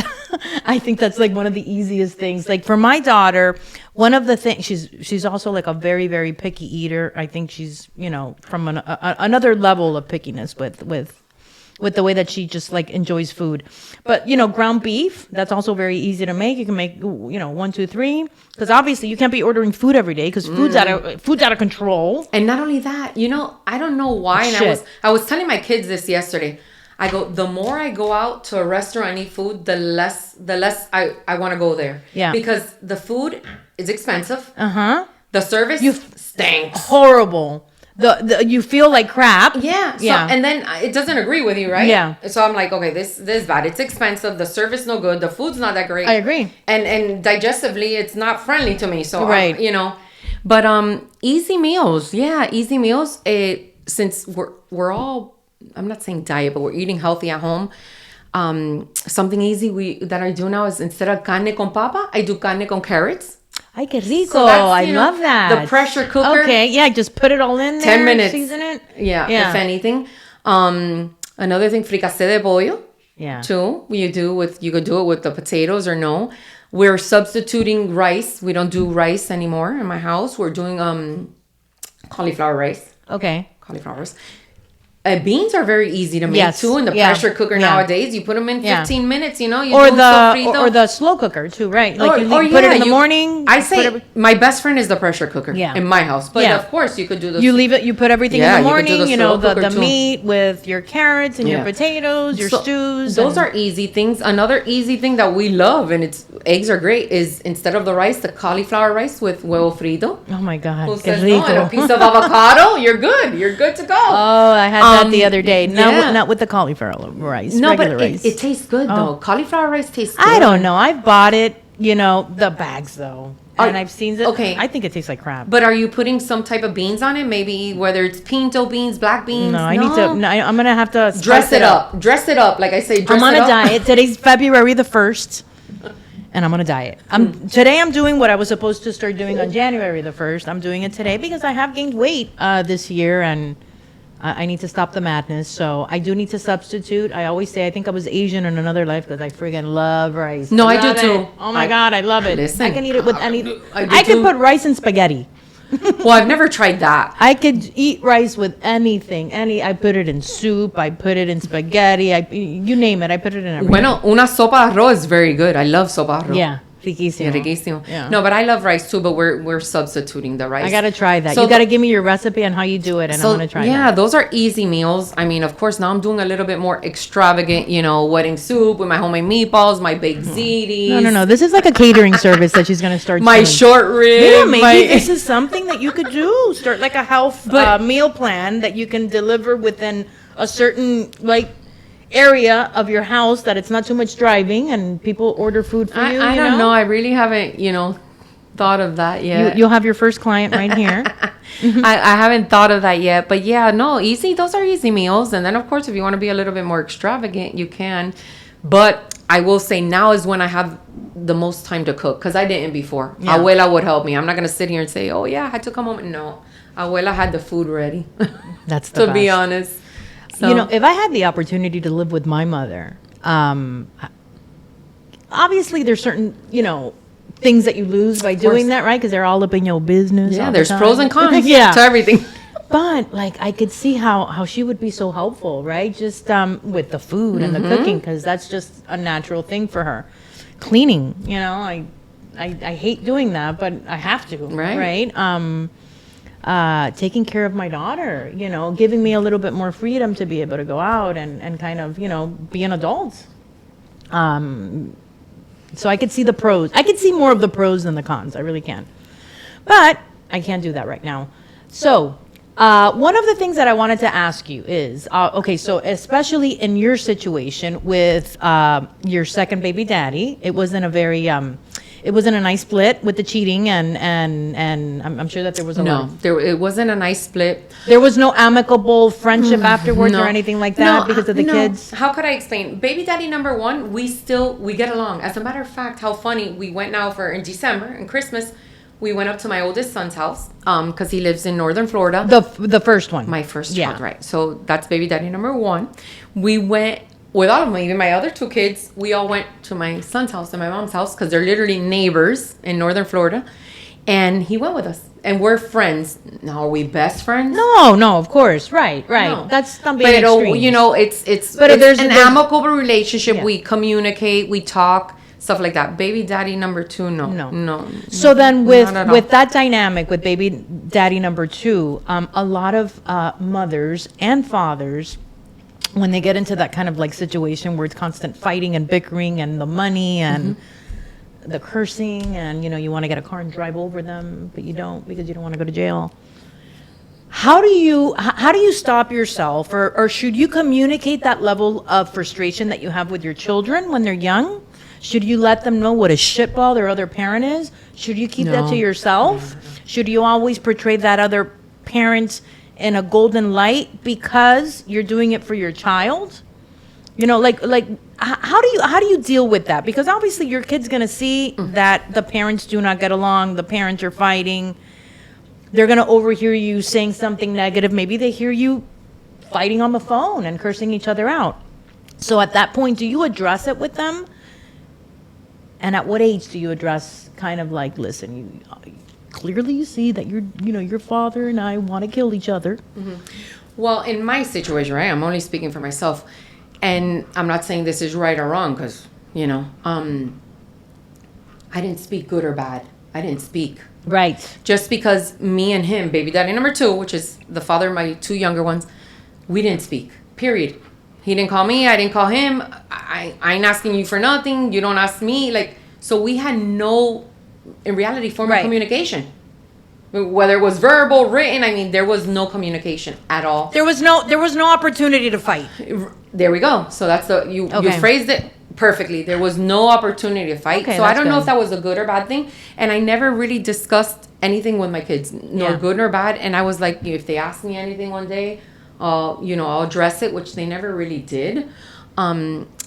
Speaker 1: I think that's like one of the easiest things. Like for my daughter, one of the things, she's also like a very, very picky eater. I think she's, you know, from another level of pickiness with the way that she just like enjoys food. But, you know, ground beef, that's also very easy to make. You can make, you know, 1, 2, 3, because obviously you can't be ordering food every day because food's out of control.
Speaker 2: And not only that, you know, I don't know why. And I was telling my kids this yesterday. I go, the more I go out to a restaurant and eat food, the less I want to go there.
Speaker 1: Yeah.
Speaker 2: Because the food is expensive.
Speaker 1: The
Speaker 2: service stinks.
Speaker 1: Horrible. The you feel like crap.
Speaker 2: Yeah. So, and then it doesn't agree with you, right?
Speaker 1: Yeah.
Speaker 2: So I'm like, okay, this is bad. It's expensive. The service no good. The food's not that great.
Speaker 1: I agree.
Speaker 2: And digestively, it's not friendly to me. So
Speaker 1: right.
Speaker 2: you know, but easy meals. Yeah, easy meals. Since we're all, I'm not saying diet, but we're eating healthy at home. Something easy that I do now is, instead of carne con papa, I do carne con carrots.
Speaker 1: Ay, qué rico. So I love that.
Speaker 2: The pressure cooker.
Speaker 1: Okay, yeah, just put it all in there.
Speaker 2: 10 minutes.
Speaker 1: Season it.
Speaker 2: Yeah, if anything. Another thing, fricassé de pollo.
Speaker 1: Yeah.
Speaker 2: Too. You could do it with the potatoes or no. We're substituting rice. We don't do rice anymore in my house. We're doing cauliflower rice.
Speaker 1: Okay.
Speaker 2: Cauliflowers. Beans are very easy to make too in the pressure cooker nowadays. You put them in 15 minutes, you know.
Speaker 1: Or the slow cooker too, right? Like you put it in the morning.
Speaker 2: I say my best friend is the pressure cooker in my house. But of course you could do the.
Speaker 1: You leave it. You put everything in the morning. You know, the
Speaker 2: too.
Speaker 1: meat with your carrots and your potatoes, your stews.
Speaker 2: Those are easy things. Another easy thing that we love, and eggs are great, is instead of the rice, the cauliflower rice with huevo frito.
Speaker 1: Oh my God!
Speaker 2: Who says no? And a piece of avocado. You're good. You're good to go.
Speaker 1: Oh, I had that the other day. Not with the cauliflower rice.
Speaker 2: No, but
Speaker 1: rice.
Speaker 2: It tastes good though. Cauliflower rice tastes good.
Speaker 1: I don't know. I've bought it, you know, the bags though. And I've seen it.
Speaker 2: Okay.
Speaker 1: I think it tastes like crap.
Speaker 2: But are you putting some type of beans on it? Maybe whether it's pinto beans, black beans?
Speaker 1: No, I need to. No, I'm going to have to
Speaker 2: dress it up. Dress it up. Like I say,
Speaker 1: I'm on a diet. Today's February the 1st. And I'm on a diet. Today I'm doing what I was supposed to start doing on January the 1st. I'm doing it today because I have gained weight this year, and I need to stop the madness. So I do need to substitute. I always say I think I was Asian in another life because I friggin' love rice.
Speaker 2: No, I do too.
Speaker 1: Oh my God, I love it.
Speaker 2: Listen,
Speaker 1: I can eat it with any. I could put rice in spaghetti.
Speaker 2: Well, I've never tried that.
Speaker 1: I could eat rice with anything. I put it in soup. I put it in spaghetti. You name it. I put it in everything.
Speaker 2: Bueno, una sopa de arroz is very good. I love sopa de arroz.
Speaker 1: Yeah. Riquísimo.
Speaker 2: Riquísimo.
Speaker 1: Yeah.
Speaker 2: No, but I love rice too, but we're substituting the rice.
Speaker 1: I gotta try that.
Speaker 2: So
Speaker 1: you gotta give me your recipe on how you do it, and I'm gonna try that.
Speaker 2: Yeah, those are easy meals. I mean, of course, now I'm doing a little bit more extravagant, you know, wedding soup with my homemade meatballs, my baked ziti.
Speaker 1: No. This is like a catering service that she's gonna start
Speaker 2: my
Speaker 1: doing.
Speaker 2: Short rib.
Speaker 1: Yeah, maybe this is something that you could do. Start like a health meal plan that you can deliver within a certain area of your house, that it's not too much driving and people order food for you.
Speaker 2: I don't know. I really haven't, thought of that yet.
Speaker 1: You'll have your first client right here.
Speaker 2: I haven't thought of that yet, but yeah, no, easy. Those are easy meals. And then of course, if you want to be a little bit more extravagant, you can. But I will say now is when I have the most time to cook, because I didn't before.
Speaker 1: Yeah.
Speaker 2: Abuela would help me. I'm not going to sit here and say, oh, yeah, I had to come home. No. Abuela had the food ready.
Speaker 1: That's the
Speaker 2: to be
Speaker 1: best.
Speaker 2: honest. So,
Speaker 1: You know, if I had the opportunity to live with my mother, obviously there's certain, things that you lose by doing that, right? Because they're all up in your business.
Speaker 2: yeah,
Speaker 1: all the
Speaker 2: there's
Speaker 1: time.
Speaker 2: pros and cons
Speaker 1: Yeah.
Speaker 2: to everything.
Speaker 1: But like I could see how she would be so helpful, right? Just with the food and the cooking, because that's just a natural thing for her. Cleaning, I hate doing that, but I have to,
Speaker 2: Right.
Speaker 1: Taking care of my daughter, giving me a little bit more freedom to be able to go out and kind of, be an adult. So I could see the pros. I could see more of the pros than the cons. I really can. But I can't do that right now. So one of the things that I wanted to ask you is, okay, so especially in your situation with your second baby daddy, it wasn't a very, it wasn't a nice split with the cheating and I'm sure that there was a lot.
Speaker 2: It wasn't a nice split.
Speaker 1: There was no amicable friendship afterwards or anything like that because of the kids?
Speaker 2: How could I explain? Baby daddy number one, we get along. As a matter of fact, how funny, we went now in December and Christmas, we went up to my oldest son's house because he lives in northern Florida.
Speaker 1: The first one.
Speaker 2: My first child, right. So that's baby daddy number one. We went with all of them, even my other two kids. We all went to my son's house and my mom's house because they're literally neighbors in northern Florida. And he went with us. And we're friends. Now, are we best friends?
Speaker 1: No, of course. Right.
Speaker 2: No.
Speaker 1: That's not being extreme.
Speaker 2: It's
Speaker 1: there's
Speaker 2: an amicable relationship.
Speaker 1: Yeah.
Speaker 2: We communicate, we talk, stuff like that. Baby daddy number two, no.
Speaker 1: So then
Speaker 2: not at all.
Speaker 1: with that dynamic with baby daddy number two, a lot of mothers and fathers, when they get into that kind of like situation where it's constant fighting and bickering and the money and the cursing and you want to get a car and drive over them, but you don't because you don't want to go to jail. How do you stop yourself, or should you communicate that level of frustration that you have with your children when they're young? Should you let them know what a shitball their other parent is? Should you keep that to yourself? Should you always portray that other parent in a golden light because you're doing it for your child? How do you deal with that? Because obviously your kid's gonna see that the parents do not get along, the parents are fighting. They're gonna overhear you saying something negative. Maybe they hear you fighting on the phone and cursing each other out. So at that point, do you address it with them? And at what age do you address kind of like, listen, clearly you see that your father and I want to kill each other.
Speaker 2: Well, in my situation, right, I'm only speaking for myself, and I'm not saying this is right or wrong because, I didn't speak good or bad. I didn't speak.
Speaker 1: Right.
Speaker 2: Just because me and him, baby daddy number two, which is the father of my two younger ones, we didn't speak, period. He didn't call me, I didn't call him. I ain't asking you for nothing. You don't ask me. So we had no, in reality, form of communication. Whether it was verbal, written, there was no communication at all.
Speaker 1: There was no opportunity to fight.
Speaker 2: There we go. So that's you phrased it perfectly. There was no opportunity to fight.
Speaker 1: Okay,
Speaker 2: so I don't know
Speaker 1: good.
Speaker 2: if that was a good or bad thing. And I never really discussed anything with my kids, nor good nor bad. And I was like, if they ask me anything one day, I'll address it, which they never really did.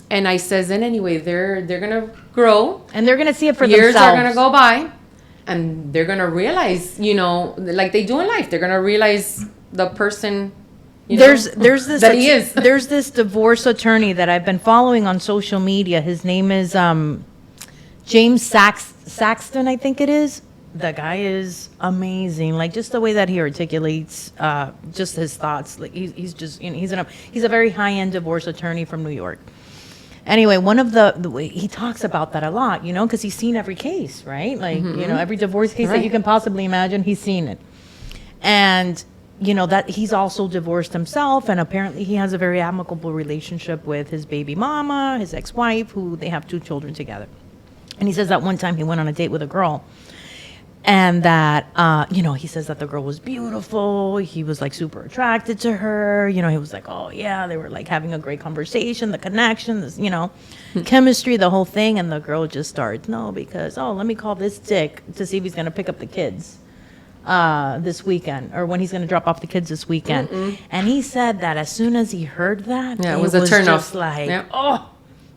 Speaker 2: And I says, and anyway, they're gonna grow,
Speaker 1: and they're gonna see it for
Speaker 2: years
Speaker 1: themselves.
Speaker 2: are gonna go by, and they're gonna realize, like they do in life, they're gonna realize the person.
Speaker 1: There's this
Speaker 2: that he is.
Speaker 1: There's this divorce attorney that I've been following on social media. His name is James Saxton, I think it is. The guy is amazing. Like just the way that he articulates, just his thoughts. Like he's just he's a very high end divorce attorney from New York. Anyway, one of the way he talks about that a lot, because he's seen every case, right? Like every divorce case that you can possibly imagine, he's seen it. And that he's also divorced himself, and apparently he has a very amicable relationship with his baby mama, his ex-wife, who they have 2 children together. And he says that one time he went on a date with a girl, and that he says that the girl was beautiful. He was like super attracted to her. He was like, oh yeah, they were like having a great conversation, the connection, this, chemistry, the whole thing. And the girl just starts, because let me call this dick to see if he's gonna pick up the kids this weekend, or when he's going to drop off the kids this weekend. And he said that as soon as he heard that,
Speaker 2: it was a turn off.
Speaker 1: Like,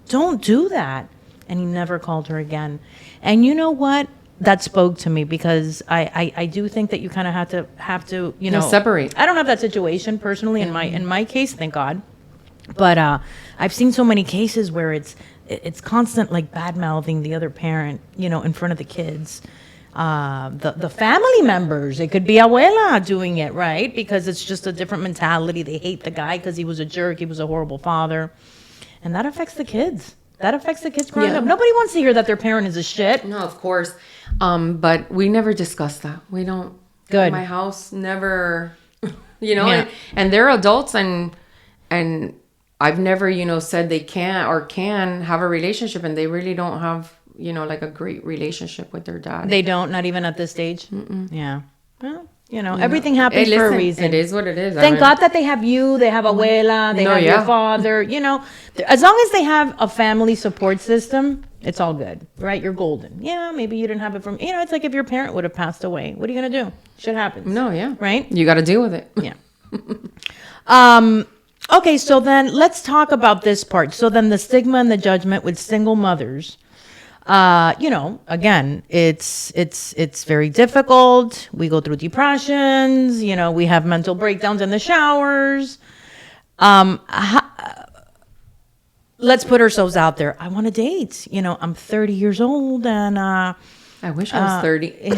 Speaker 1: Don't do that. And he never called her again. And you know what? That spoke to me because I do think that you kind of have to,
Speaker 2: separate.
Speaker 1: I don't have that situation personally in my case, thank God. But I've seen so many cases where it's constant like bad mouthing the other parent, in front of the kids. The family members, it could be abuela doing it, right? Because it's just a different mentality. They hate the guy because he was a jerk, he was a horrible father. And that affects the kids. That affects the kids growing up. Nobody wants to hear that their parent is a shit.
Speaker 2: No, of course. But we never discuss that. We don't.
Speaker 1: Good.
Speaker 2: In my house, never, and they're adults and I've never, said they can't or can have a relationship, and they really don't have, like a great relationship with their dad.
Speaker 1: They don't, not even at this stage? Mm-mm. Yeah. Well, everything happens for a reason.
Speaker 2: It is what it is.
Speaker 1: Thank God that they have you, they have abuela, they have your father, as long as they have a family support system, it's all good, right? You're golden. Yeah, maybe you didn't have it from, it's like if your parent would have passed away. What are you going to do? Shit happens.
Speaker 2: No, yeah.
Speaker 1: Right?
Speaker 2: You got to deal with it.
Speaker 1: Yeah. Okay, so then let's talk about this part. So then the stigma and the judgment with single mothers. Again, it's very difficult. We go through depressions, we have mental breakdowns in the showers. Let's put ourselves out there. I want to date. I'm 30 years old and
Speaker 2: I wish I was 30.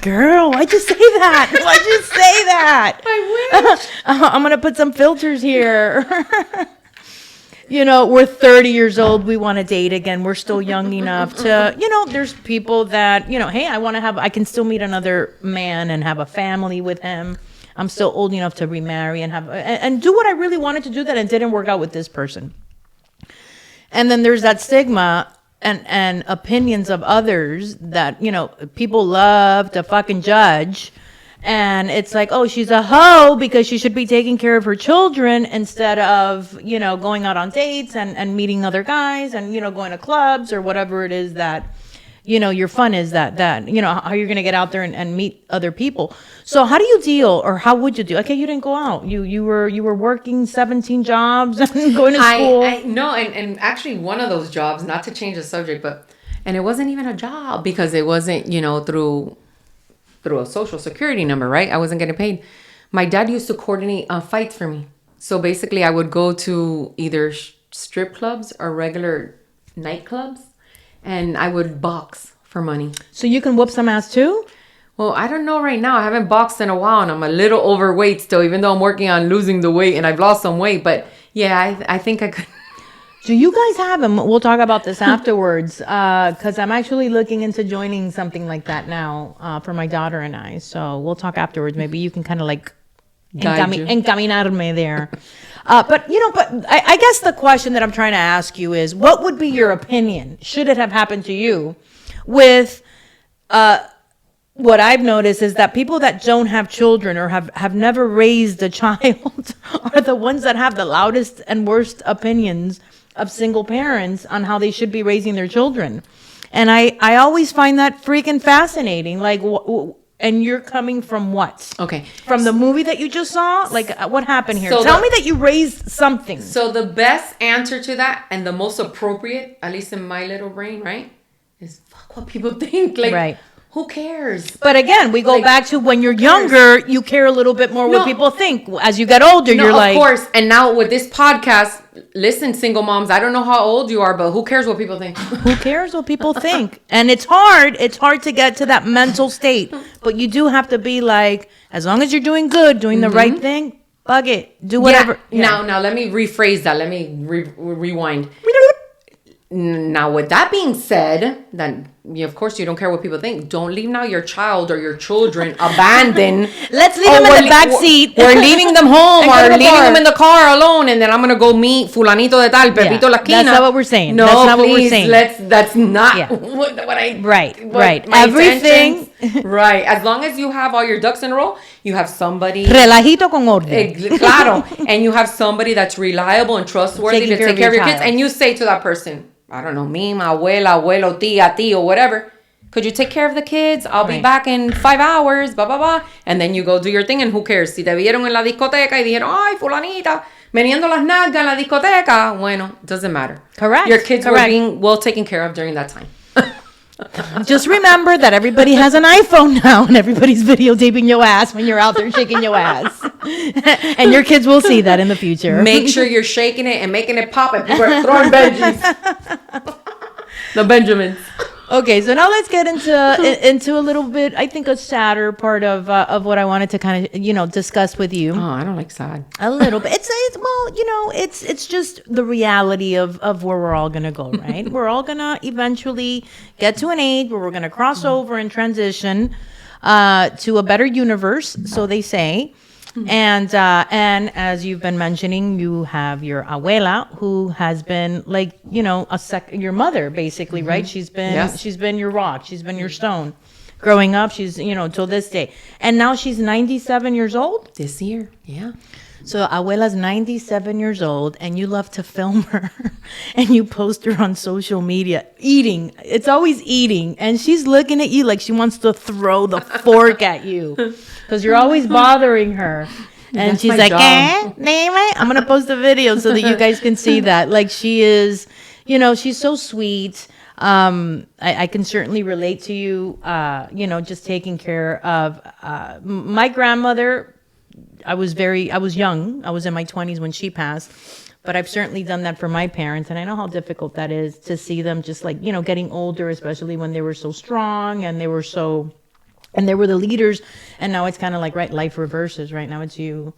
Speaker 1: Girl, why'd you say that? Why'd you say that?
Speaker 2: I wish.
Speaker 1: I'm going to put some filters here. We're 30 years old. We want to date again. We're still young enough to, there's people that, hey, I can still meet another man and have a family with him. I'm still old enough to remarry and do what I really wanted to do that and didn't work out with this person. And then there's that stigma and opinions of others that, people love to fucking judge. And it's like, oh, she's a hoe because she should be taking care of her children instead of, going out on dates and meeting other guys and, going to clubs or whatever it is that, your fun is that, how you're going to get out there and meet other people. So how do you deal or how would you do? Okay, you didn't go out. You were working 17 jobs and going to school.
Speaker 2: No, and actually one of those jobs, not to change the subject, and it wasn't even a job because it wasn't, through a social security number, right? I wasn't getting paid. My dad used to coordinate fights for me. So basically I would go to either strip clubs or regular nightclubs and I would box for money.
Speaker 1: So you can whoop some ass too?
Speaker 2: Well, I don't know right now. I haven't boxed in a while and I'm a little overweight still, even though I'm working on losing the weight and I've lost some weight. But yeah, I think I could.
Speaker 1: Do you guys have them? We'll talk about this afterwards because I'm actually looking into joining something like that now for my daughter and I. So we'll talk afterwards. Maybe you can kind of like encaminarme there. But I guess the question that I'm trying to ask you is, what would be your opinion, should it have happened to you, with what I've noticed is that people that don't have children or have never raised a child are the ones that have the loudest and worst opinions of single parents on how they should be raising their children. And I always find that freaking fascinating. Like, and you're coming from what?
Speaker 2: Okay.
Speaker 1: From the movie that you just saw? Like, what happened here?
Speaker 2: So
Speaker 1: Tell me that you raised something.
Speaker 2: So the best answer to that and the most appropriate, at least in my little brain, right, is fuck what people think. Like,
Speaker 1: right.
Speaker 2: Who cares?
Speaker 1: But again, we go back to when you're younger, you care a little bit more what people think. As you get older, you're like...
Speaker 2: Of course. And now with this podcast, listen, single moms, I don't know how old you are, but who cares what people think?
Speaker 1: Who cares what people think? And it's hard. It's hard to get to that mental state. But you do have to be like, as long as you're doing good, doing the right thing, bug it. Do whatever.
Speaker 2: Yeah. Now let me rephrase that. Let me rewind. Now, with that being said, then of course you don't care what people think. Don't leave now your child or your children abandoned.
Speaker 1: Let's leave them in the back seat.
Speaker 2: We're leaving them home or leaving them in the car alone, and then I'm gonna go meet fulanito de tal, Pepito la esquina.
Speaker 1: That's not what we're saying.
Speaker 2: No,
Speaker 1: that's not
Speaker 2: please,
Speaker 1: what we're saying.
Speaker 2: That's not what I.
Speaker 1: Right.
Speaker 2: My
Speaker 1: Everything.
Speaker 2: Right. As long as you have all your ducks in a row, you have somebody.
Speaker 1: Relajito con orden.
Speaker 2: Claro. And you have somebody that's reliable and trustworthy to take care of your kids, and you say to that person, I don't know, me, my abuela, abuelo, tía, tío, whatever. Could you take care of the kids? I'll be back in 5 hours, blah, blah, blah. And then you go do your thing, and who cares? Si te vieron en la discoteca y dijeron, ay, fulanita. meneando las nalgas en la discoteca, bueno, doesn't matter.
Speaker 1: Correct.
Speaker 2: Your kids were
Speaker 1: Correct.
Speaker 2: being well taken care of during that time.
Speaker 1: Just remember that everybody has an iPhone now, and everybody's videotaping your ass when you're out there shaking your ass. And your kids will see that in the future.
Speaker 2: Make sure you're shaking it and making it pop, and people are throwing Benjis. The Benjamins.
Speaker 1: Okay, so now let's get into a little bit, I think, a sadder part of what I wanted to kind of, discuss with you.
Speaker 2: Oh, I don't like sad.
Speaker 1: A little bit. It's just the reality of where we're all gonna go, right? We're all gonna eventually get to an age where we're gonna cross over and transition to a better universe, so they say. And as you've been mentioning, you have your abuela, who has been like, your mother, basically, right? She's been your rock. She's been your stone. Growing up, she's, till this day. And now she's 97 years old?
Speaker 2: This year, yeah.
Speaker 1: So abuela's 97 years old, and you love to film her, and you post her on social media eating. It's always eating, and she's looking at you like she wants to throw the fork at you, because you're always bothering her. And
Speaker 2: That's
Speaker 1: she's
Speaker 2: my
Speaker 1: like,
Speaker 2: job.
Speaker 1: I'm gonna post a video so that you guys can see that. Like, she is, she's so sweet. I can certainly relate to you. Just taking care of my grandmother. I was young. I was in my 20s when she passed, but I've certainly done that for my parents. And I know how difficult that is to see them just like, getting older, especially when they were so strong and they were the leaders. And now it's kind of like, right, life reverses. Right now it's you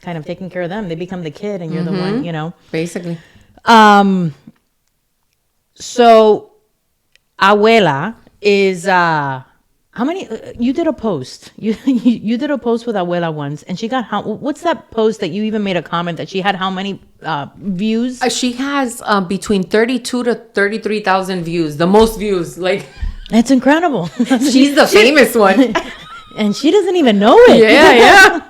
Speaker 1: kind of taking care of them. They become the kid and you're the one,
Speaker 2: Basically.
Speaker 1: So abuela is, how many? You did a post. You did a post with abuela once, and she got what's that post that you even made a comment that she had how many views?
Speaker 2: She has between 32 to 33,000 views. The most views. Like,
Speaker 1: That's incredible.
Speaker 2: she's the famous one.
Speaker 1: And she doesn't even know it.
Speaker 2: Yeah.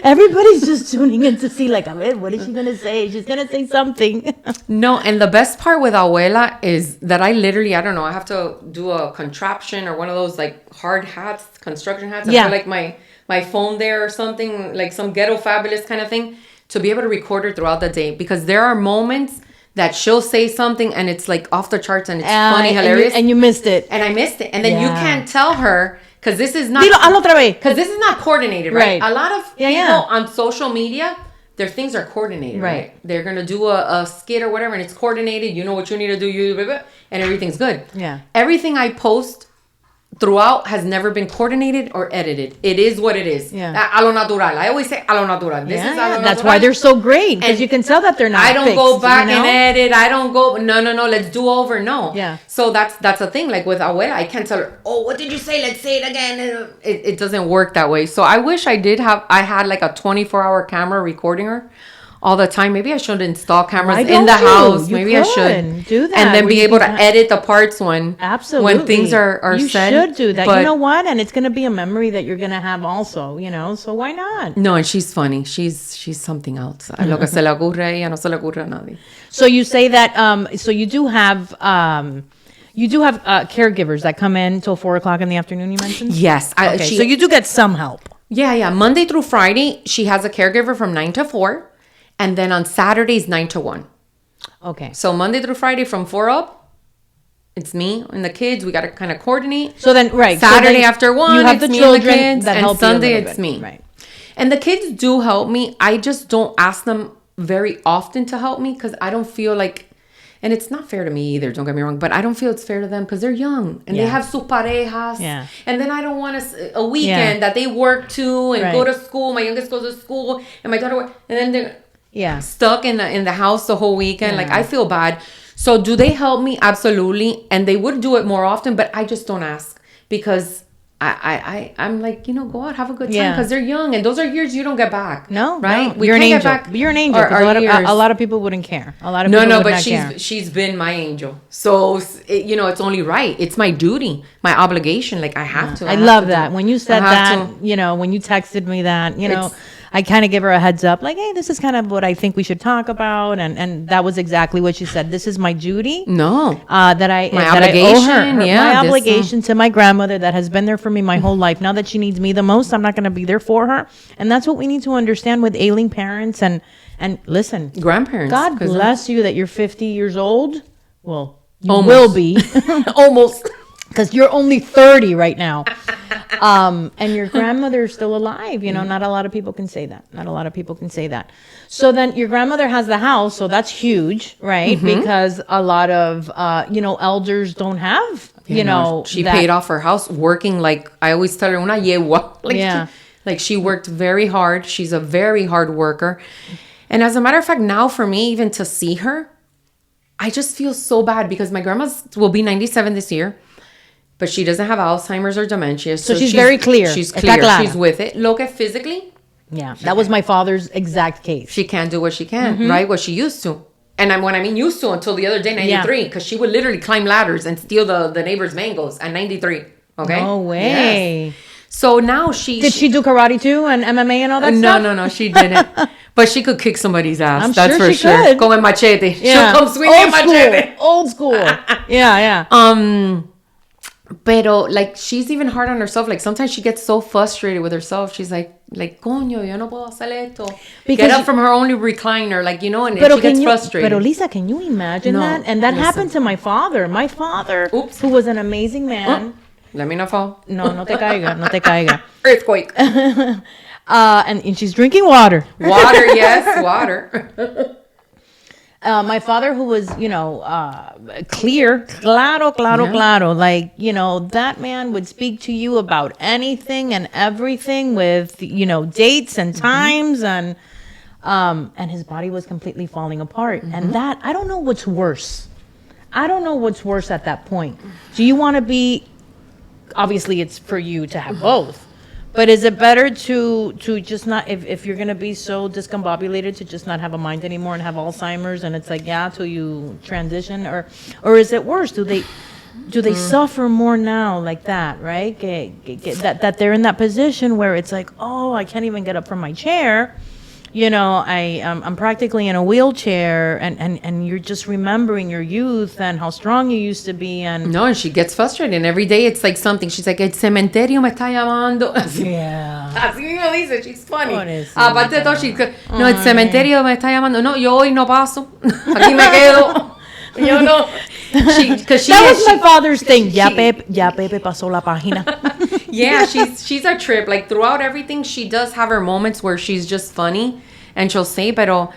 Speaker 1: Everybody's just tuning in to see, like, a ver, what is she gonna say? She's gonna say something.
Speaker 2: No, and the best part with abuela is that I don't know, I have to do a contraption or one of those like hard hats, construction hats. I put like my phone there or something, like some ghetto fabulous kind of thing, to be able to record her throughout the day, because there are moments that she'll say something and it's like off the charts and it's funny, hilarious.
Speaker 1: And you missed it.
Speaker 2: And I missed it. And then you can't tell her, because this is not...
Speaker 1: Dilo, hazlo otra vez.
Speaker 2: Because this is not coordinated, right? A lot of people
Speaker 1: yeah.
Speaker 2: on social media, their things are coordinated, right? They're going to do a skit or whatever, and it's coordinated. You know what you need to do, and everything's good.
Speaker 1: Yeah.
Speaker 2: Everything I post throughout has never been coordinated or edited. It is what it is.
Speaker 1: Yeah.
Speaker 2: A lo natural. I always say a lo natural. This is a lo natural.
Speaker 1: That's why they're so great, because you can tell that they're not
Speaker 2: I don't
Speaker 1: fixed,
Speaker 2: go back and edit. I don't go, no, let's do over. No.
Speaker 1: Yeah.
Speaker 2: So that's a thing. Like with abuela, I can't tell her, oh, what did you say? Let's say it again. It doesn't work that way. So I wish I had like a 24-hour camera recording her all the time. Maybe I should install cameras in the house. Maybe I should
Speaker 1: do that,
Speaker 2: and then be able to edit the parts when things are
Speaker 1: you
Speaker 2: said.
Speaker 1: You should do that.
Speaker 2: But
Speaker 1: you know what? And it's going to be a memory that you're going to have also, so why not?
Speaker 2: No, and she's funny. She's something else. Lo que se le ocurre a ella no se le ocurre a nadie.
Speaker 1: So you say that, so you do have caregivers that come in till 4:00 in the afternoon, you mentioned?
Speaker 2: Yes.
Speaker 1: So you do get some help.
Speaker 2: Yeah. Monday through Friday, she has a caregiver from 9 to 4. And then on Saturdays, 9 to 1.
Speaker 1: Okay.
Speaker 2: So Monday through Friday from 4 up, it's me and the kids. We got to kind of coordinate.
Speaker 1: So then, right.
Speaker 2: Saturday after 1,
Speaker 1: you have
Speaker 2: it's
Speaker 1: the
Speaker 2: me
Speaker 1: children
Speaker 2: and the kids.
Speaker 1: that
Speaker 2: And
Speaker 1: help
Speaker 2: Sunday,
Speaker 1: you a little
Speaker 2: it's
Speaker 1: bit.
Speaker 2: me.
Speaker 1: Right.
Speaker 2: And the kids do help me. I just don't ask them very often to help me, because I don't feel like, and it's not fair to me either, don't get me wrong, but I don't feel it's fair to them because they're young and they have sus parejas.
Speaker 1: Yeah.
Speaker 2: And then I don't want a weekend that they work too and go to school. My youngest goes to school and my daughter works. And then they're stuck in the house the whole weekend. Like, I feel bad. So do they help me? Absolutely. And they would do it more often, but I just don't ask, because I'm like, go out, have a good time, because they're young and those are years you don't get back.
Speaker 1: No,
Speaker 2: right?
Speaker 1: No. You're an angel. You're an angel. A lot of people wouldn't care. A lot of people would not care.
Speaker 2: She's been my angel. So it's only right. It's my duty, my obligation. Like, I have to.
Speaker 1: I love that. When you said that, when you texted me that, I kind of give her a heads up, like, hey, this is kind of what I think we should talk about, and that was exactly what she said. This is my duty.
Speaker 2: No.
Speaker 1: That I
Speaker 2: My
Speaker 1: that I owe
Speaker 2: obligation,
Speaker 1: her.
Speaker 2: yeah,
Speaker 1: My
Speaker 2: this,
Speaker 1: obligation to my grandmother that has been there for me my whole life. Now that she needs me the most, I'm not going to be there for her, and that's what we need to understand with ailing parents. And listen,
Speaker 2: Grandparents.
Speaker 1: God bless you that you're 50 years old. Well, you
Speaker 2: Almost.
Speaker 1: will be.
Speaker 2: Almost.
Speaker 1: Because you're only 30 right now. And your grandmother's still alive. You know, not a lot of people can say that. Not a lot of people can say that. So then your grandmother has the house. So that's huge, right? Because a lot of, elders don't have,
Speaker 2: She
Speaker 1: that.
Speaker 2: paid off her house working like, I always tell her, una yegua. Like,
Speaker 1: Yeah.
Speaker 2: she worked very hard. She's a very hard worker. And as a matter of fact, now for me, even to see her, I just feel so bad because my grandma will be 97 this year, but she doesn't have Alzheimer's or dementia.
Speaker 1: So she's very clear.
Speaker 2: She's
Speaker 1: Está
Speaker 2: clear.
Speaker 1: clara.
Speaker 2: She's with it. Look at physically,
Speaker 1: Yeah. That was my father's exact case.
Speaker 2: she can't do what she can, right? What she used to. And when I mean used to, until the other day, 93, because she would literally climb ladders and steal the neighbor's mangoes at 93. Okay?
Speaker 1: No way.
Speaker 2: Yes. So now
Speaker 1: Did she do karate too and MMA and all that stuff?
Speaker 2: No, she didn't. But she could kick somebody's ass.
Speaker 1: I'm
Speaker 2: That's
Speaker 1: sure
Speaker 2: for
Speaker 1: she
Speaker 2: sure.
Speaker 1: could.
Speaker 2: Go in machete.
Speaker 1: Yeah.
Speaker 2: She'll come swinging
Speaker 1: Old school.
Speaker 2: machete.
Speaker 1: Old school. Yeah.
Speaker 2: Pero like she's even hard on herself. Like sometimes she gets so frustrated with herself. She's like coño, yo no puedo hacer esto.
Speaker 1: Because
Speaker 2: Get up from her only recliner, and
Speaker 1: Pero
Speaker 2: she gets
Speaker 1: can
Speaker 2: frustrated.
Speaker 1: Pero Lisa, can you imagine
Speaker 2: No,
Speaker 1: that? And that
Speaker 2: listen.
Speaker 1: happened to my father. My father,
Speaker 2: Oops.
Speaker 1: who was an amazing man.
Speaker 2: Let me not fall.
Speaker 1: No te caiga, no te caiga.
Speaker 2: Earthquake.
Speaker 1: And she's drinking water.
Speaker 2: Water, yes, water.
Speaker 1: My father, who was, clear, claro. Like, that man would speak to you about anything and everything with, dates and times and his body was completely falling apart. And that, I don't know what's worse. I don't know what's worse at that point. Do you want to be, obviously it's for you to have both. But is it better to just not, if you're going to be so discombobulated, to just not have a mind anymore and have Alzheimer's and it's like, till you transition? Or is it worse? Do they suffer more now like that, right? That they're in that position where it's like, oh, I can't even get up from my chair. I'm practically in a wheelchair and you're just remembering your youth and how strong you used to be. And
Speaker 2: No, and she gets frustrated. And every day it's like something. She's like, el cementerio me está llamando.
Speaker 1: yeah.
Speaker 2: Así mismo dice, she's funny.
Speaker 1: Pobrecita.
Speaker 2: Aparte de todo, no, el cementerio me está llamando. No, yo hoy no paso. Aquí me quedo. Yo no.
Speaker 1: That was my father's thing. Ya Pepe pasó la página.
Speaker 2: Yeah, she's a trip. Like throughout everything, she does have her moments where she's just funny, and she'll say, "Pero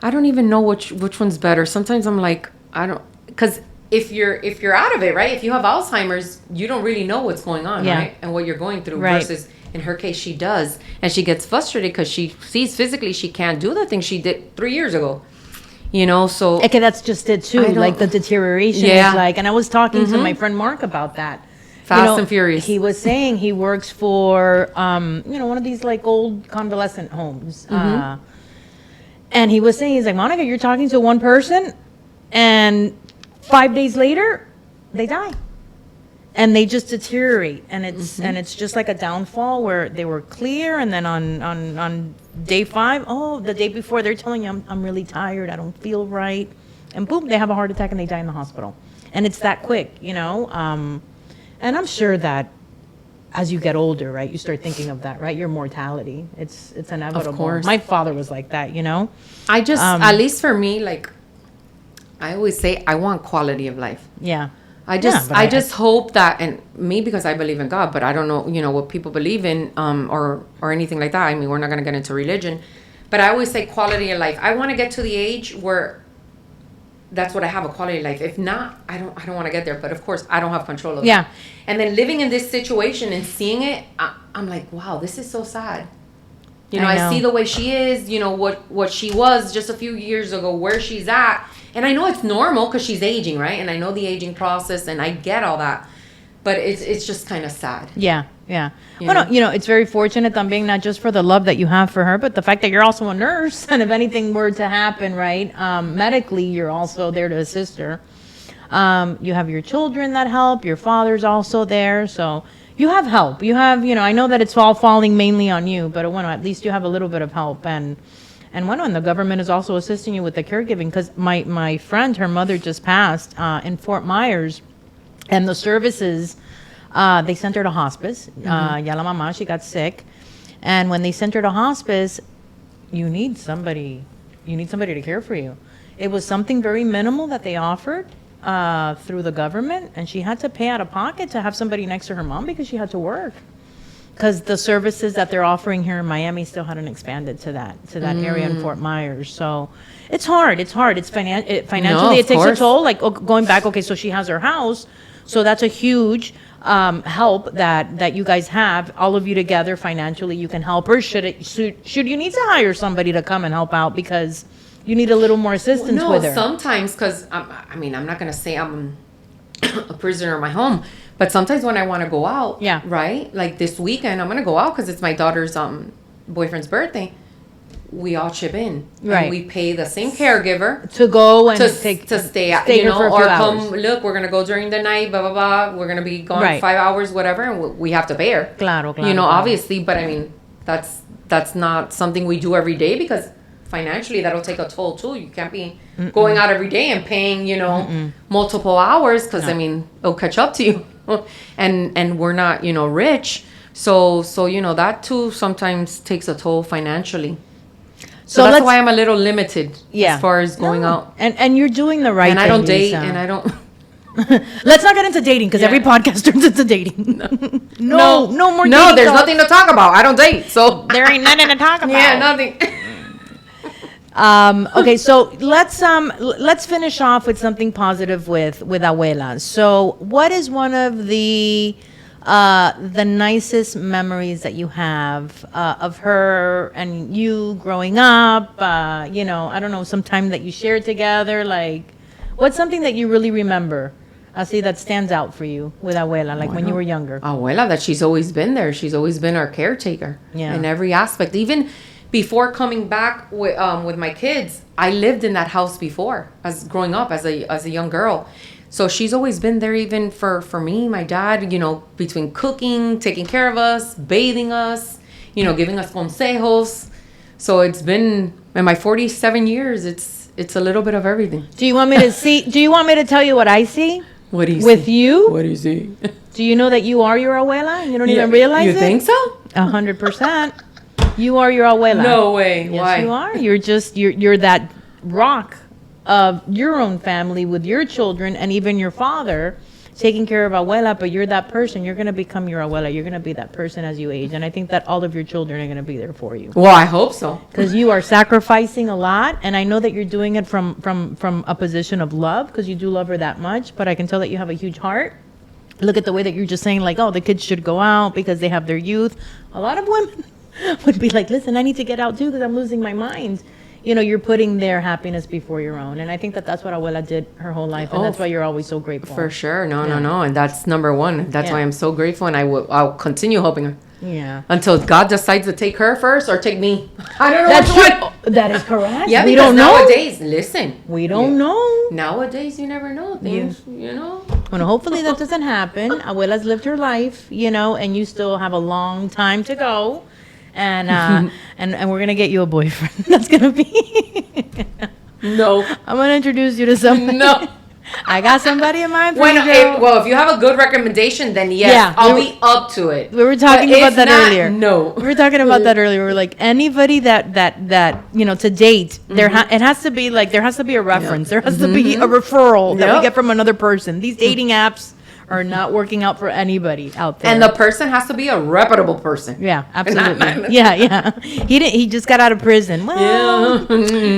Speaker 2: I don't even know which one's better." Sometimes I'm like, I don't, because if you're out of it, right? If you have Alzheimer's, you don't really know what's going on, right? And what you're going through.
Speaker 1: Right.
Speaker 2: Versus in her case, she does, and she gets frustrated because she sees physically she can't do the thing she did 3 years ago. So
Speaker 1: Okay, that's just it too. Like the deterioration is like, and I was talking to my friend Mark about that.
Speaker 2: Fast and Furious.
Speaker 1: He was saying he works for, one of these like old convalescent homes. And he was saying, he's like, Monica, you're talking to one person and 5 days later they die. And they just deteriorate. And it's just like a downfall where they were clear. And then on day 5, the day before, they're telling you, I'm really tired. I don't feel right. And boom, they have a heart attack and they die in the hospital. And it's that quick, And I'm sure that as you get older, right, you start thinking of that, right? Your mortality. It's inevitable.
Speaker 2: Of course.
Speaker 1: My father was like that,
Speaker 2: I just, at least for me, like, I always say I want quality of life.
Speaker 1: Yeah.
Speaker 2: I just hope that, and me because I believe in God, but I don't know, what people believe in, or anything like that. I mean, we're not going to get into religion, but I always say quality of life. I want to get to the age where that's what I have, a quality of life. If not, I don't want to get there. But of course, I don't have control of
Speaker 1: Yeah.
Speaker 2: that. And then living in this situation and seeing it, I'm like, wow, this is so sad.
Speaker 1: I know.
Speaker 2: I see the way she is, what she was just a few years ago, where she's at. And I know it's normal because she's aging, right? And I know the aging process and I get all that. But it's just kind of sad.
Speaker 1: Yeah. Well, no, it's very fortunate también, not just for the love that you have for her, but the fact that you're also a nurse. And if anything were to happen, right, medically, you're also there to assist her. You have your children that help. Your father's also there. So, you have help. You have, I know that it's all falling mainly on you, but at least you have a little bit of help. And the government is also assisting you with the caregiving, because my friend, her mother just passed in Fort Myers, and the services, they sent her to hospice. Ya la mamá, she got sick. And when they sent her to hospice, you need somebody to care for you. It was something very minimal that they offered through the government, and she had to pay out of pocket to have somebody next to her mom because she had to work. Because the services that they're offering here in Miami still hadn't expanded to that area in Fort Myers. So it's hard. It's financially,
Speaker 2: No,
Speaker 1: it takes a
Speaker 2: course.
Speaker 1: toll. Like, going back, okay, so she has her house. So that's a huge help that you guys have, all of you together financially. You can help her. Should you need to hire somebody to come and help out because you need a little more assistance with her?
Speaker 2: Sometimes, because I'm not gonna say I'm a prisoner in my home, but sometimes when I want to go out,
Speaker 1: Yeah.
Speaker 2: right, like this weekend, I'm gonna go out because it's my daughter's boyfriend's birthday. We all chip in,
Speaker 1: Right.
Speaker 2: And we pay the same caregiver
Speaker 1: To go and
Speaker 2: to
Speaker 1: stay
Speaker 2: stay out,
Speaker 1: here for a
Speaker 2: or
Speaker 1: few
Speaker 2: come
Speaker 1: hours.
Speaker 2: look. We're gonna go during the night, blah blah blah. We're gonna be gone
Speaker 1: Right.
Speaker 2: 5 hours, whatever, and we have to pay her.
Speaker 1: Claro,
Speaker 2: Obviously, but I mean, that's not something we do every day because financially that'll take a toll too. You can't be going out every day and paying, multiple hours because I mean, it'll catch up to you. and we're not, rich. So that too sometimes takes a toll financially. So that's why I'm a little limited as far as going out.
Speaker 1: And you're doing the right
Speaker 2: And
Speaker 1: thing.
Speaker 2: I don't date,
Speaker 1: Lisa.
Speaker 2: and I don't.
Speaker 1: Let's not get into dating because every podcast turns into dating. No more dating.
Speaker 2: No, there's
Speaker 1: talk.
Speaker 2: nothing to talk about. I don't date, so
Speaker 1: There ain't nothing to talk about.
Speaker 2: yeah, nothing.
Speaker 1: Okay, so let's finish off with something positive with Abuela. So, what is one of the nicest memories that you have of her and you growing up? I don't know, some time that you shared together. Like, what's something that you really remember? I see that stands out for you with Abuela, like when you were younger.
Speaker 2: Abuela, that she's always been there. She's always been our caretaker in every aspect. Even before coming back with my kids, I lived in that house before, as growing up as a young girl. So she's always been there, even for me, my dad. Between cooking, taking care of us, bathing us, giving us consejos. So it's been in my 47 years. It's a little bit of everything.
Speaker 1: Do you want me to see? Do you want me to tell you what I see?
Speaker 2: What do you
Speaker 1: with
Speaker 2: see?
Speaker 1: you?
Speaker 2: What do you see?
Speaker 1: Do you know that you are your abuela? You don't even realize it?
Speaker 2: You think so?
Speaker 1: 100%. You are your abuela.
Speaker 2: No way.
Speaker 1: Yes,
Speaker 2: Why?
Speaker 1: you are. You're that rock of your own family with your children and even your father taking care of abuela, but you're that person. You're going to become your abuela. You're going to be that person as you age. And I think that all of your children are going to be there for you.
Speaker 2: Well, I hope so.
Speaker 1: Because you are sacrificing a lot, and I know that you're doing it from a position of love, because you do love her that much, but I can tell that you have a huge heart. Look at the way that you're just saying, like, oh, the kids should go out because they have their youth. A lot of women would be like, listen, I need to get out too because I'm losing my mind. You're putting their happiness before your own. And I think that that's what Abuela did her whole life, and that's why you're always so grateful.
Speaker 2: For sure. No. And that's number one. That's why I'm so grateful, and I'll continue helping her.
Speaker 1: Yeah.
Speaker 2: Until God decides to take her first or take me. I don't know
Speaker 1: That's
Speaker 2: which
Speaker 1: true.
Speaker 2: one.
Speaker 1: That is correct.
Speaker 2: Yeah,
Speaker 1: we
Speaker 2: because
Speaker 1: don't know.
Speaker 2: nowadays, listen.
Speaker 1: We don't know.
Speaker 2: Nowadays, you never know things,
Speaker 1: Well, hopefully that doesn't happen. Abuela's lived her life, and you still have a long time to go. And and we're gonna get you a boyfriend. That's gonna be.
Speaker 2: No.
Speaker 1: I'm gonna introduce you to somebody.
Speaker 2: No.
Speaker 1: I got somebody in mind for you.
Speaker 2: If you have a good recommendation, then yes,
Speaker 1: Yeah,
Speaker 2: I'll be up to it.
Speaker 1: We were talking
Speaker 2: But
Speaker 1: about
Speaker 2: if
Speaker 1: that
Speaker 2: not,
Speaker 1: earlier.
Speaker 2: No.
Speaker 1: We were talking about that earlier. We were like, anybody that to date, it has to be like, there has to be a reference. There has to be a referral that we
Speaker 2: Yep.
Speaker 1: get from another person. These dating apps are not working out for anybody out there.
Speaker 2: And the person has to be a reputable person.
Speaker 1: Yeah, absolutely. Yeah. He just got out of prison. Well,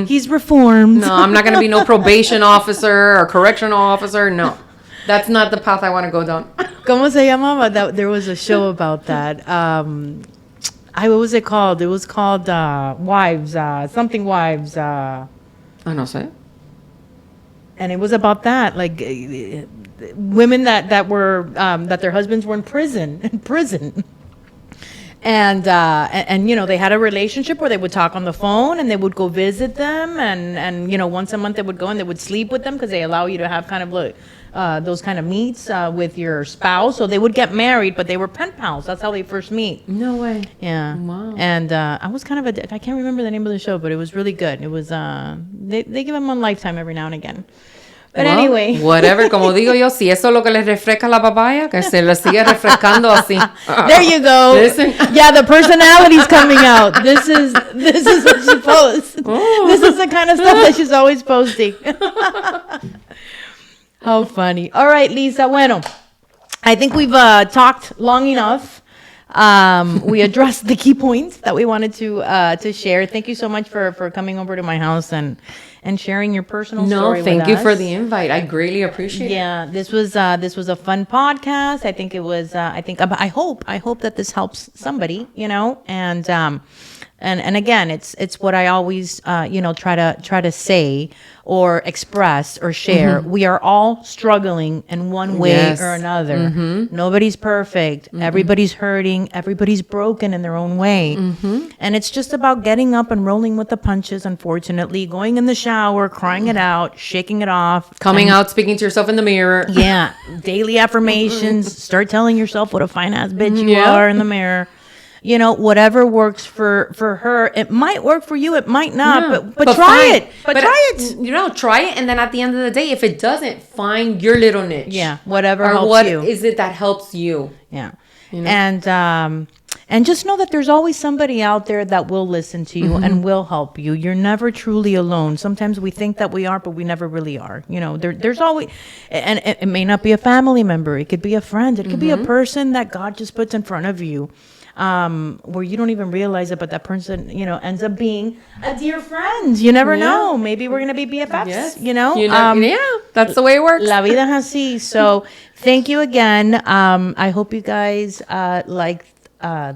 Speaker 1: he's reformed.
Speaker 2: No, I'm not going to be no probation officer or correctional officer. No. That's not the path I want to go down.
Speaker 1: ¿Cómo se llamaba? That there was a show about that. What was it called? It was called Wives, something Wives.
Speaker 2: I no sé.
Speaker 1: And it was about that, like women that were that their husbands were in prison, and they had a relationship where they would talk on the phone and they would go visit them, and once a month they would go and they would sleep with them because they allow you to have kind of those kind of meets with your spouse. So they would get married, but they were pen pals. That's how they first meet.
Speaker 2: No way.
Speaker 1: Yeah.
Speaker 2: Wow.
Speaker 1: And I was kind of I can't remember the name of the show, but it was really good. It was they give them on Lifetime every now and again. But
Speaker 2: Well,
Speaker 1: anyway.
Speaker 2: whatever, como digo yo, si eso es lo que les refresca la papaya, que se le sigue refrescando así.
Speaker 1: There you go.
Speaker 2: Listen.
Speaker 1: Yeah, the personality's coming out. This is what she posts.
Speaker 2: Oh.
Speaker 1: This is the kind of stuff that she's always posting. How funny. All right, Lisa. Bueno, I think we've talked long enough. We addressed the key points that we wanted to share. Thank you so much for coming over to my house and sharing your personal story with us.
Speaker 2: Thank you for the invite. I greatly appreciate it.
Speaker 1: Yeah, this was a fun podcast. I think it was. I hope that this helps somebody. And again, it's what I always try to say or express or share.
Speaker 2: Mm-hmm.
Speaker 1: We are all struggling in one way
Speaker 2: Yes.
Speaker 1: or another.
Speaker 2: Mm-hmm.
Speaker 1: Nobody's perfect. Mm-hmm. Everybody's hurting. Everybody's broken in their own way.
Speaker 2: Mm-hmm.
Speaker 1: And it's just about getting up and rolling with the punches. Unfortunately, going in the shower, crying it out, shaking it off,
Speaker 2: Coming out, speaking to yourself in the mirror.
Speaker 1: yeah, daily affirmations. Start telling yourself what a fine ass bitch you
Speaker 2: Yeah.
Speaker 1: are in the mirror. Whatever works for her. It might work for you. It might not.
Speaker 2: Yeah.
Speaker 1: But try
Speaker 2: fine.
Speaker 1: it. But try it.
Speaker 2: Try it, and then at the end of the day, if it doesn't, find your little niche.
Speaker 1: Yeah, whatever
Speaker 2: Or
Speaker 1: helps
Speaker 2: what
Speaker 1: you.
Speaker 2: is it that helps you?
Speaker 1: Yeah. And just know that there's always somebody out there that will listen to you
Speaker 2: Mm-hmm.
Speaker 1: and will help you. You're never truly alone. Sometimes we think that we are, but we never really are. There's always, and it may not be a family member. It could be a friend. It could be a
Speaker 2: Mm-hmm.
Speaker 1: person that God just puts in front of you, where you don't even realize it, but that person, ends up being a dear friend. You never
Speaker 2: Yeah.
Speaker 1: know. Maybe we're going to be BFFs,
Speaker 2: Yes.
Speaker 1: Yeah,
Speaker 2: That's the way it works.
Speaker 1: La vida es así. So thank you again. I hope you guys liked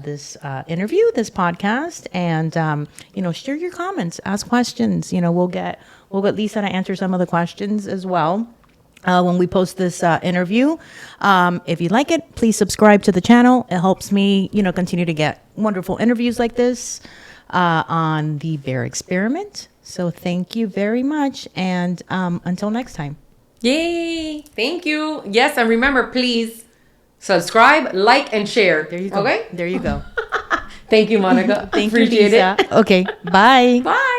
Speaker 1: this interview, this podcast, and share your comments, ask questions. We'll get Lisa to answer some of the questions as well. When we post this interview. If you like it, please subscribe to the channel. It helps me, continue to get wonderful interviews like this on the Bear Experiment. So thank you very much. And until next time.
Speaker 2: Yay! Thank you. Yes, and remember, please subscribe, like, and share.
Speaker 1: There you go.
Speaker 2: Okay?
Speaker 1: There you go.
Speaker 2: Thank you, Monica.
Speaker 1: Thank you,
Speaker 2: Appreciate
Speaker 1: Lisa.
Speaker 2: it.
Speaker 1: Okay. Bye.
Speaker 2: Bye.